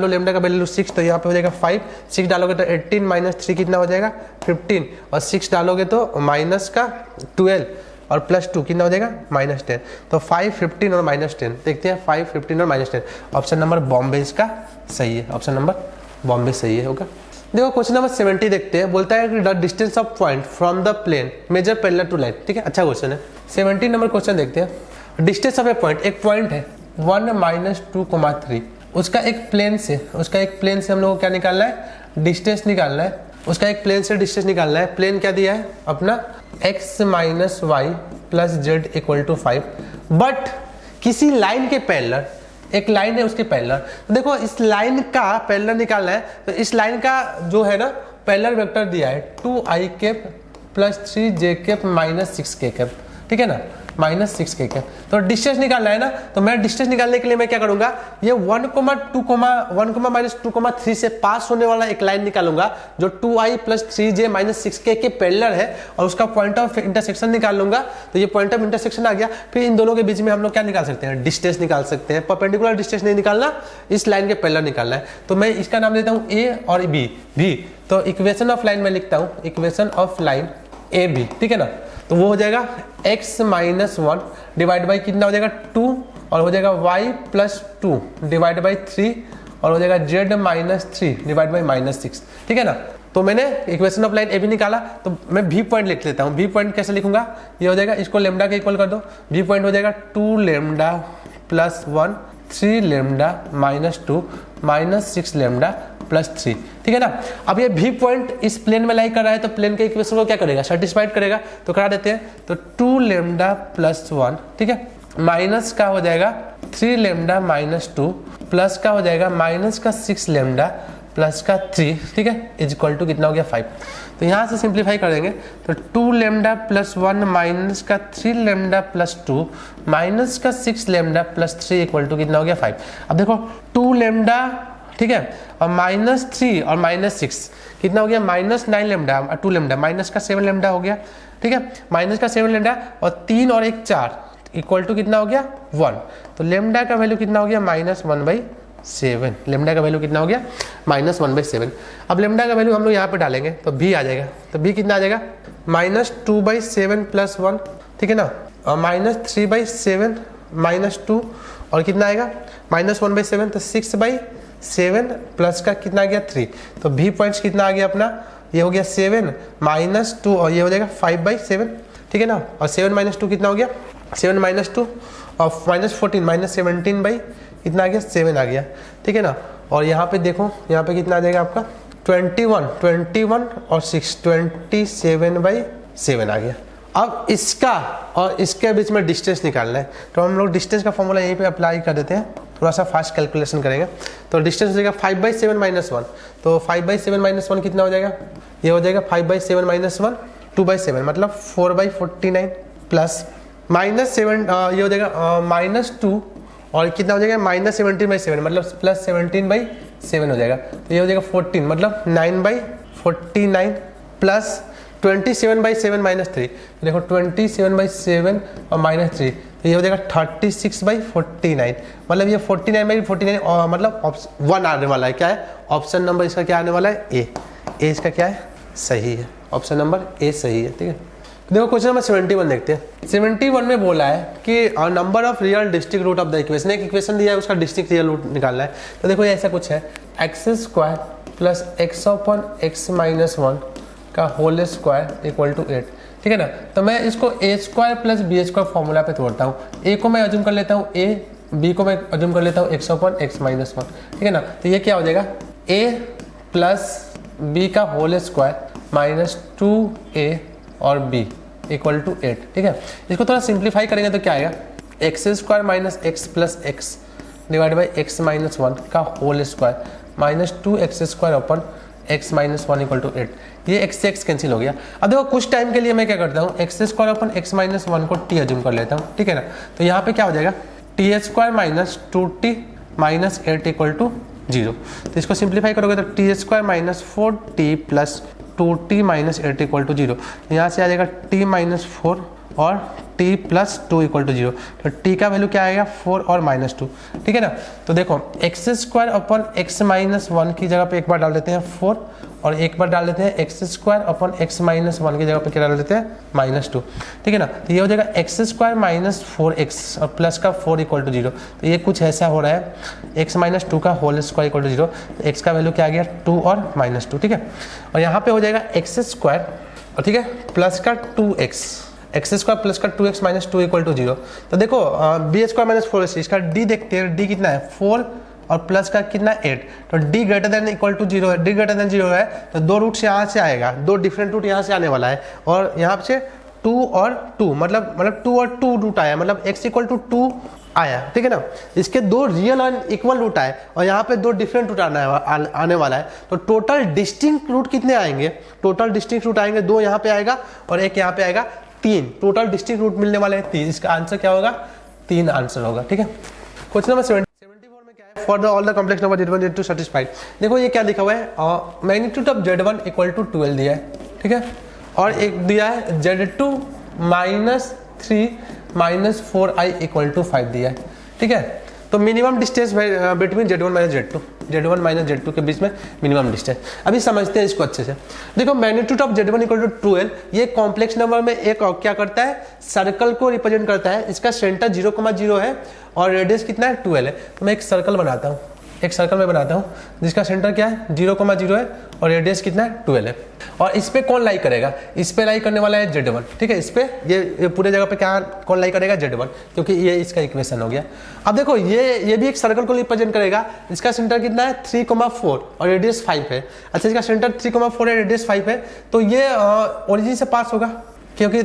लेमडा का वैल्यू 6, तो यहाँ पे हो जाएगा 5, 6 डालोगे तो 18 - 3 कितना हो जाएगा 15, और 6 डालोगे तो माइनस का 12 और +2 कितना हो जाएगा -10। तो 5 15 और -10 देखते हैं, 5 15 और -10, ऑप्शन नंबर बॉम्बे इसका सही है, ऑप्शन नंबर बॉम्बे सही है, होगा। देखो क्वेश्चन नंबर 70 देखते हैं, बोलता है कि the distance of point from the plane measure parallel to line, ठीक है, अच्छा क्वेश्चन है। 70 नंबर क्वेश्चन देखते हैं, डिस्टेंस ऑफ ए पॉइंट, एक पॉइंट है 1 - 2, 3, उसका एक प्लेन से हम लोग को क्या निकालना है, डिस्टेंस निकालना है, उसका एक प्लेन से डिस्टेंस निकालना है। प्लेन क्या दिया है अपना x - y + z equal to 5, but किसी लाइन के पैरेलल, एक लाइन है उसके पैरेलल। तो देखो इस लाइन का पैरेलल निकालना है, तो इस लाइन का जो है ना पैरेलल वेक्टर दिया है 2i + 3j - 6k, ठीक है ना, -6k। तो डिस्टेंस निकालना है ना, तो मैं डिस्टेंस निकालने के लिए मैं क्या करूंगा, ये 1, 2, - 3 से पास होने वाला एक लाइन निकालूंगा जो 2i + 3j - 6k के पैरेलल है, और उसका पॉइंट ऑफ इंटरसेक्शन निकाल लूंगा। तो ये पॉइंट ऑफ इंटरसेक्शन आ गया। फिर इन दोनों के बीच में हम लोग क्या निकाल सकते हैं, डिस्टेंस निकाल सकते हैं। परपेंडिकुलर डिस्टेंस नहीं निकालना, इस लाइन के पैरेलल निकालना है। तो मैं इसका नाम देता हूँ ए और बी भी। तो इक्वेशन ऑफ लाइन में लिखता हूँ, equation of line A B, ठीक है ना। तो वो हो जाएगा x - 1 डिवाइड बाई कितना हो जाएगा 2, और हो जाएगा y + 2 डिवाइड बाई 3, और हो जाएगा z - 3 डिवाइड बाई -6, ठीक है ना। तो मैंने इक्वेशन ऑफ लाइन ए भी निकाला, तो मैं भी पॉइंट लिख लेता हूँ। भी पॉइंट कैसे लिखूंगा, ये हो जाएगा, इसको लेमडा के इक्वल कर दो, भी पॉइंट हो जाएगा 2 लेमडा + 1 3 लेमडा -2 -6 लेमडा +3, ठीक है ना। अब ये भी पॉइंट इस प्लेन में लाई कर रहा है, तो प्लेन के इक्वेशन को क्या करेगा, सेटिस्फाइड करेगा। तो करा देते हैं, तो 2 लेमडा + 1, ठीक है, माइनस का हो जाएगा 3 लेमडा -2 प्लस का हो जाएगा माइनस का 6 लेमडा प्लस का 3, ठीक है, इज इक्वल टू कितना हो गया 5। तो यहाँ से सिंप्लीफाई कर देंगे, तो 2 लेमडा + 1 माइनस का 3 लेमडा + 2 माइनस का 6 लेमडा + 3 इक्वल टू कितना हो गया 5। अब देखो 2 लेमडा, ठीक है, और -3 और -6 कितना हो गया -9 लेमडा, 2 लेमडा माइनस का 7 लेमडा हो गया, ठीक है, माइनस का 7 लेमडा, और 3 और 1 4 इक्वल टू कितना हो गया 1। तो लेमडा का वैल्यू कितना हो गया -1/4, 7। लेमडा का वैल्यू कितना हो गया -1/7। अब लेमडा का वैल्यू हम लोग यहाँ पे डालेंगे तो b आ जाएगा। तो b कितना आ जाएगा -2/7 + 1, ठीक है ना, और -3/7 -2 और कितना आएगा -1/7, तो 6/7 प्लस का कितना आ गया 3। तो b पॉइंट्स कितना आ गया अपना, ये हो गया 7 -2 और ये हो जाएगा 5/7, ठीक है ना। और 7 - 2 कितना हो गया 7 - 2 और -14 -17 कितना आ गया 7 आ गया, ठीक है ना। और यहाँ पे देखो, यहाँ पे कितना आ जाएगा आपका 21 और 6 27/7 आ गया। अब इसका और इसके बीच में डिस्टेंस निकालना है, तो हम लोग डिस्टेंस का फॉर्मूला यहीं पे अप्लाई कर देते हैं, थोड़ा सा फास्ट कैलकुलेशन करेंगे। तो डिस्टेंस हो जाएगा 5/7 - 1, तो 5/7 - 1 कितना हो जाएगा, ये हो जाएगा 5/7 - 1 2/7 मतलब 4/49 प्लस -7 ये हो जाएगा -2 और कितना हो जाएगा -17/7 मतलब +17/7 हो जाएगा। तो ये हो जाएगा 14 मतलब 9/49 प्लस 27/7 - 3, देखो 27/7 और -3, तो ये हो जाएगा 36/49 मतलब ये 49/49 और मतलब 1 आने वाला है। क्या है ऑप्शन नंबर इसका, क्या आने वाला है ए इसका क्या है सही है, ऑप्शन नंबर ए सही है, ठीक है। देखो क्वेश्चन नंबर 71 देखते हैं। 71 में बोला है कि number of real distinct root of the equation, एक इक्वेशन दिया है उसका डिस्ट्रिक्ट रियल रूट निकालना है। तो देखो ऐसा कुछ है x² + x/(x - 1) का होल स्क्वायर इक्वल टू 8, ठीक है ना। तो मैं इसको a² + b² फॉर्मूला पे तोड़ता हूँ। a को मैं अज्यूम कर लेता हूँ a, b को मैं अज्यूम कर लेता हूँ x/(x - 1), ठीक है ना। तो ये क्या हो जाएगा a + b का होल स्क्वायर -2a और b इक्वल टू 8, ठीक है। इसको थोड़ा सिंप्लीफाई करेंगे तो क्या आएगा x² - x + x divide by x - 1 का whole square -2x² x - 1 equal to 8। ये x से x कैंसिल हो गया। अब देखो कुछ टाइम के लिए मैं क्या करता हूँ x² x - 1 को t अज्यूम कर लेता हूँ, ठीक है ना। तो यहाँ पे क्या हो जाएगा t² - 2t - 8 इक्वल टू 0। तो इसको सिंप्लीफाई करोगे तो t² - 4t + 2t - 8 equal to 0। तो यहाँ से आ जाएगा t - 4 और t + 2 इक्वल टू 0। तो t का वैल्यू क्या आएगा 4 और -2, ठीक है ना। तो देखो x² x - 1 की जगह पे एक बार डाल देते हैं 4 और एक बार डाल देते हैं x² x - 1 की जगह पे क्या डाल देते हैं -2, ठीक है ना। तो ये हो जाएगा x² - 4x और प्लस का 4 इक्वल टू 0। तो ये कुछ ऐसा हो रहा है x - 2 का होल स्क्वायर इक्वल टू 0। तो x का वैल्यू क्या आ गया 2 और -2, ठीक है। और यहाँ पे हो जाएगा x² और ठीक है प्लस का 2x x² प्लस का 2x - 2 इक्वल टू 0। तो देखो b² - 4ac इसका d देखते हैं, d कितना है 4 और प्लस का कितना 8। तो d greater than equal to 0 है, d ग्रेटर देन 0 है तो दो रूट्स यहाँ से आएगा, दो डिफरेंट रूट यहाँ से आने वाला है और यहाँ से 2 और 2 मतलब 2 और 2 रूट आया मतलब x इक्वल टू 2 आया, ठीक है ना। इसके दो रियल और इक्वल रूट आए और यहाँ पे दो डिफरेंट रूट आने वाला है। तो टोटल डिस्टिंक्ट रूट कितने आएंगे, टोटल डिस्टिंक्ट रूट आएंगे 2 यहाँ पे आएगा और एक यहाँ पे आएगा 3। टोटल डिस्टिंक्ट रूट मिलने वाले हैं 3। इसका आंसर क्या होगा 3 आंसर होगा, ठीक है। क्वेश्चन नंबर 74 में क्या है for the all the complex number Z1 Z2 satisfied. देखो ये क्या लिखा हुआ है magnitude of Z1 equal to 12 दिया है, ठीक है। और एक दिया है Z2 -3 4i इक्वल टू 5 दिया है, ठीक है। तो minimum distance between Z1 - Z2 के बीच में मिनिमम डिस्टेंस। अभी समझते हैं इसको अच्छे से। देखो magnitude of Z1 equal to 12 ये कॉम्प्लेक्स नंबर में एक क्या करता है सर्कल को रिप्रेजेंट करता है। इसका सेंटर 0,0 है और रेडियस कितना है 12 है। तो मैं एक सर्कल बनाता हूँ, एक सर्कल में बनाता हूँ जिसका सेंटर क्या है 0,0 है और रेडियस कितना है 12 है। और इस पे कौन लाई करेगा, इस पे लाई करने वाला है Z1, ठीक है। इस पे ये पूरे जगह पे क्या कौन लाई करेगा Z1 क्योंकि ये इसका इक्वेशन हो गया। अब देखो ये भी एक सर्कल को रिप्रेजेंट करेगा। इसका सेंटर कितना है 3,4 और रेडियस 5 है। अच्छा इसका सेंटर 3,4 है रेडियस 5 है तो ये ओरिजिन से पास होगा क्योंकि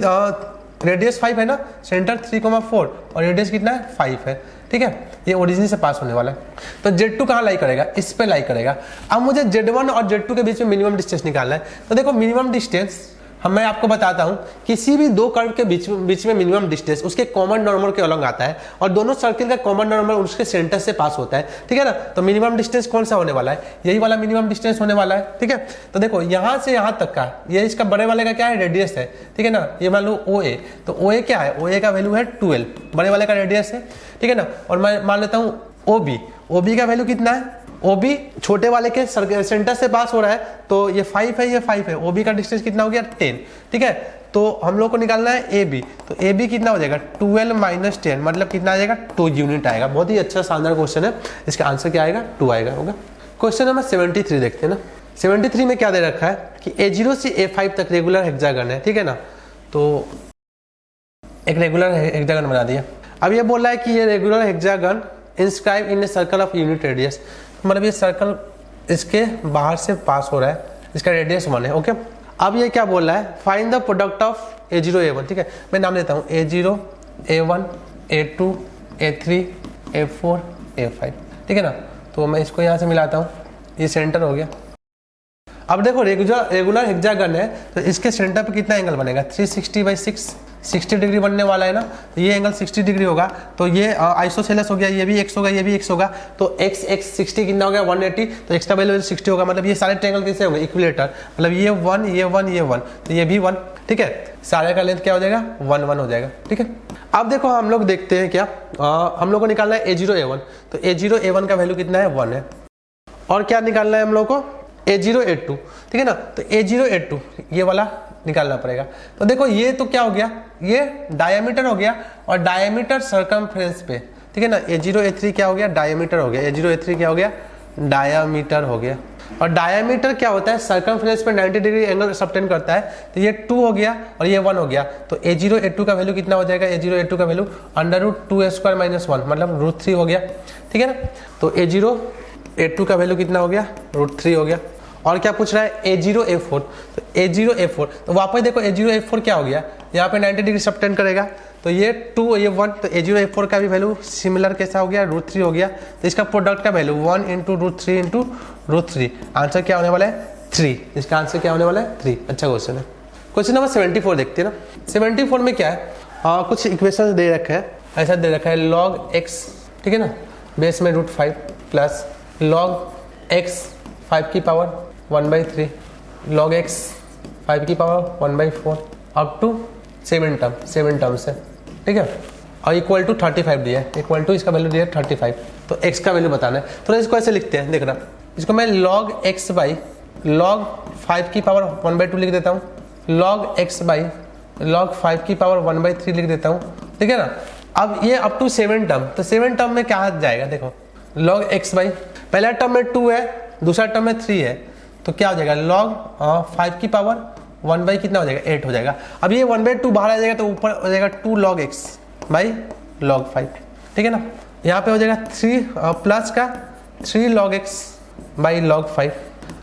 रेडियस 5 है ना, सेंटर 3,4 और रेडियस कितना है 5 है, ठीक है। ये ओरिजिन से पास होने वाला है। तो Z2 कहाँ लाई करेगा, इस पे लाई करेगा। अब मुझे Z1 और Z2 के बीच में मिनिमम डिस्टेंस निकालना है। तो देखो मिनिमम डिस्टेंस मैं आपको बताता हूं किसी भी दो कर्व के बीच में मिनिमम डिस्टेंस उसके कॉमन नॉर्मल के अलग आता है और दोनों सर्किल का कॉमन नॉर्मल उसके सेंटर से पास होता है, ठीक है ना। तो मिनिमम डिस्टेंस कौन सा होने वाला है, यही वाला मिनिमम डिस्टेंस होने वाला है, ठीक है। तो देखो यहां से यहां तक का ये इसका बड़े वाले का क्या है रेडियस है, ठीक है ना। ये मान लो OA, तो OA क्या है, OA का वैल्यू है 12, बड़े वाले का रेडियस है, ठीक है ना। और मैं मान लेता हूँ OB, OB का वैल्यू कितना है, OB छोटे वाले के सेंटर से पास हो रहा है, तो ये 5 है, ये 5 है, OB का डिस्टेंस कितना हो गया 10, ठीक है। तो हम लोग को निकालना है AB, तो AB कितना हो जाएगा 12 माइनस 10, मतलब कितना आ जाएगा 2 यूनिट आएगा। बहुत ही अच्छा शानदार क्वेश्चन है, इसका आंसर क्या आएगा 2 आएगा। होगा क्वेश्चन नंबर 73 देखते हैं ना। 73 में क्या दे रखा है कि A0 से A5 तक रेगुलर हेक्सागन है, ठीक है ना। तो एक रेगुलर हेक्सागन बना दिया। अब ये बोल रहा है कि ये regular hexagon inscribe in a circle of unit radius, मतलब ये सर्कल इसके बाहर से पास हो रहा है, इसका रेडियस 1 है, ओके। अब ये क्या बोल रहा है, find the product of A0 A1, ठीक है। मैं नाम लेता हूँ A0 A1 A2 A3 A4 A5, ठीक है ना। तो मैं इसको यहाँ से मिलाता हूँ, ये सेंटर हो गया। अब देखो रेगुलर हेक्सागन है, तो इसके सेंटर पे कितना एंगल बनेगा 360/6, 60 डिग्री बनने वाला है ना, तो ये एंगल 60 डिग्री होगा। तो ये आइसोसेलेस हो गया, ये भी x होगा, ये भी x होगा, तो x 60 कितना हो गया 180, तो x का वैल्यू 60 होगा, मतलब ये सारे ट्रायंगल कैसे होंगे इक्विलेटर, मतलब ये 1 ये 1 ये 1, तो ये भी 1, ठीक है। सारे का लेंथ क्या हो जाएगा 1 1 हो जाएगा, ठीक है। अब देखो हम लोग देखते हैं क्या, हम लोग को निकालना है A0 A1, तो A0 A1 का वैल्यू कितना है 1 है, और क्या निकालना है हम लोग को A0 A2, ठीक है ना। तो A0 A2 ये वाला निकालना पड़ेगा। तो देखो ये तो क्या हो गया, ये डायमीटर हो गया, और डायमीटर सर्कमफ्रेंस पे, ठीक है ना। A0 A3 क्या हो गया डायमीटर हो गया, A0 A3 क्या हो गया डायमीटर हो गया। और डायमीटर क्या होता है सर्कमफ्रेंस पे 90 डिग्री एंगल सबटेंड करता है, तो ये 2 हो गया और ये 1 हो गया। तो A0 A2 का वैल्यू कितना हो जाएगा, A0 A2 का वैल्यू √2a² - 1, मतलब √3 हो गया, ठीक है ना। तो A0 A2 का वैल्यू कितना हो गया √3 हो गया। और क्या पूछ रहा है A0 A4, तो A0 A4, तो वापस देखो A0 A4 क्या हो गया, यहाँ पे 90 डिग्री सबटेंड करेगा, तो ये 2 ये 1, तो A0 A4 का भी वैल्यू सिमिलर कैसा हो गया √3 हो गया। तो इसका प्रोडक्ट का वैल्यू 1 × √3 × √3, आंसर क्या होने वाला है 3, इसका आंसर क्या होने वाला है 3। अच्छा क्वेश्चन है। क्वेश्चन नंबर 74 देखते हैं ना। 74 में क्या है, कुछ इक्वेशन दे रखा है, ऐसा दे रखा है log x, ठीक है ना, बेस में √5 प्लस log x 5 की पावर 1/3 log x 5 की पावर 1/4 अप टू 7 टर्म्स है, ठीक है। और इक्वल टू 35 दिया है, इक्वल टू इसका वैल्यू दिया है 35, तो x का वैल्यू बताना है। तो इसको ऐसे लिखते हैं, देखना इसको मैं log x बाई log 5 की पावर 1/2 लिख देता हूँ, log x बाई log 5 की पावर 1/3 लिख देता हूँ, ठीक है ना। अब ये अप टू 7 टर्म, तो 7 टर्म में क्या जाएगा, देखो log x बाई पहला टर्म में 2 है, दूसरा टर्म में 3 है, तो क्या हो जाएगा log 5 की पावर 1 कितना हो जाएगा 8 हो जाएगा। अब ये 1/2 बाहर आ जाएगा, तो ऊपर हो जाएगा 2 log x बाई log 5, ठीक है ना। यहाँ पे हो जाएगा 3 प्लस का 3 log x by log 5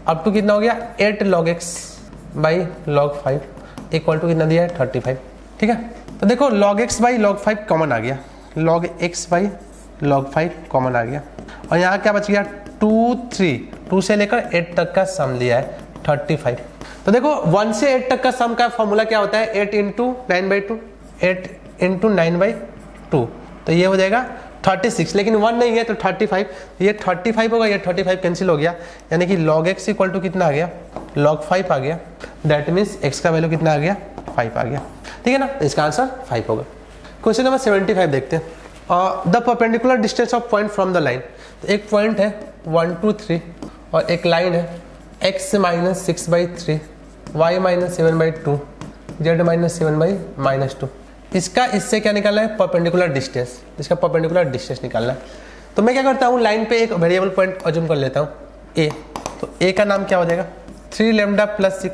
up to कितना हो गया 8 log x by log 5 equal to कितना दिया है 35, ठीक है। तो देखो log x by log 5 common आ गया, log x by log 5 common आ गया, और यहाँ क्या बच गया 2 से लेकर 8 तक का सम दिया है 35। तो देखो 1 से 8 तक का सम का फॉर्मूला क्या होता है 8 × 9/2, 8 × 9/2, तो ये हो जाएगा 36, लेकिन 1 नहीं है तो 35, ये 35 होगा, ये 35 कैंसिल हो गया, यानी कि log x इक्वल टू कितना आ गया log 5 आ गया, दैट मीन्स x का वैल्यू कितना आ गया 5 आ गया, ठीक है ना। इसका आंसर 5 होगा। क्वेश्चन नंबर 75 देखते हैं। The perpendicular distance of point from the line, तो एक पॉइंट है 1 2 3 और एक लाइन है x - 6/3 y - 7/2 z - 7/-2, इसका इससे क्या निकालना है परपेंडिकुलर डिस्टेंस, इसका परपेंडिकुलर डिस्टेंस निकालना है। तो मैं क्या करता हूँ लाइन पे एक वेरिएबल पॉइंट अज्यूम कर लेता हूँ a, तो a का नाम क्या हो जाएगा 3λ + 6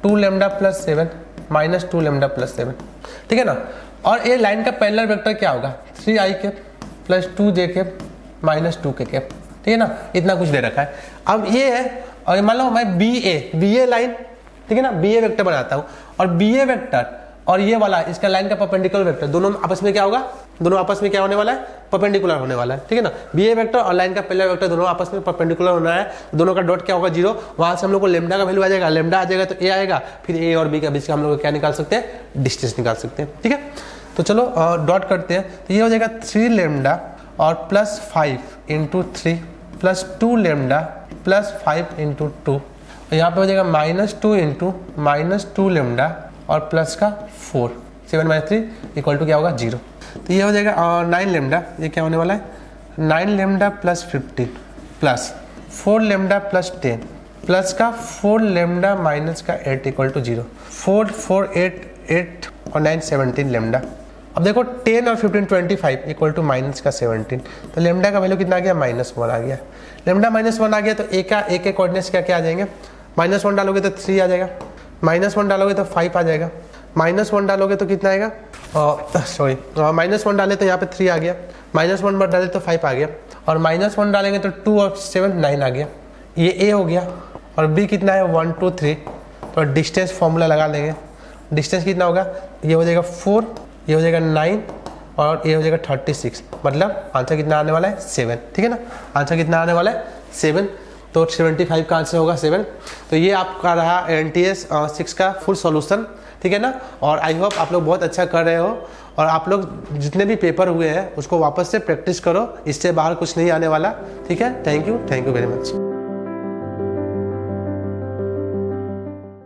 2λ + 7 - 2λ + 7, ठीक है ना। और ये लाइन का पैरेलल वेक्टर क्या होगा 3i + 2j - 2k, ठीक है ना। इतना कुछ दे रखा है। अब ये है, और मान लो मैं BA लाइन, ठीक है ना, BA वेक्टर बनाता हूँ, और BA वेक्टर और ये वाला इसका लाइन का परपेंडिकुलर वेक्टर दोनों आपस में क्या होगा, दोनों आपस में क्या होने वाला है परपेंडिकुलर होने वाला है, ठीक है ना। BA वेक्टर और लाइन का पैरेलल वेक्टर दोनों आपस में परपेंडिकुलर होना है, दोनों का डॉट क्या होगा 0, वहां से हम लोग को लेमडा का वैल्यू आ जाएगा, लेमडा आ जाएगा तो a आएगा, फिर a और b के बीच का हम लोग क्या निकाल सकते हैं डिस्टेंस निकाल सकते हैं, ठीक है। तो चलो डॉट करते हैं, तो ये हो जाएगा 3λ और +5 × 3 + 2λ + 5 × 2, यहाँ पे हो जाएगा -2 × -2λ और प्लस का 4 7/3 इक्वल टू क्या होगा 0, तो ये हो जाएगा 9λ, ये क्या होने वाला है 9 lambda plus 15 plus 4 lambda plus 10 plus का 4 लेमडा माइनस का 8 इक्वल टू 0। 4 4 8 और 9 17 लेमडा। अब देखो 10 और 15 25 इक्वल टू माइनस का 17, तो लेमडा का वैल्यू कितना आ गया, -1 आ गया। लेमडा -1 आ गया तो ए के कोऑर्डिनेट्स क्या आ जाएंगे, -1 डालोगे तो 3 आ जाएगा, -1 डालोगे तो 5 आ जाएगा, -1 डालोगे तो कितना आएगा, सॉरी -1 डाले तो यहाँ पे 3 आ गया, -1 डाले तो 5 आ गया, और -1 डालेंगे तो 2 और 7 9 आ गया। ये ए हो गया, और बी कितना है 1 2 3, तो डिस्टेंस फॉर्मूला लगा लेंगे। डिस्टेंस कितना होगा, ये हो जाएगा 4, ये हो जाएगा 9 और ये हो जाएगा 36, मतलब आंसर कितना आने वाला है 7। ठीक है ना, आंसर कितना आने वाला है 7, तो 75 का आंसर होगा 7। तो ये आपका रहा NTS 6 का फुल सॉल्यूशन। ठीक है ना, और आई होप आप लोग बहुत अच्छा कर रहे हो, और आप लोग जितने भी पेपर हुए हैं उसको वापस से प्रैक्टिस करो, इससे बाहर कुछ नहीं आने वाला। ठीक है, थैंक यू वेरी मच।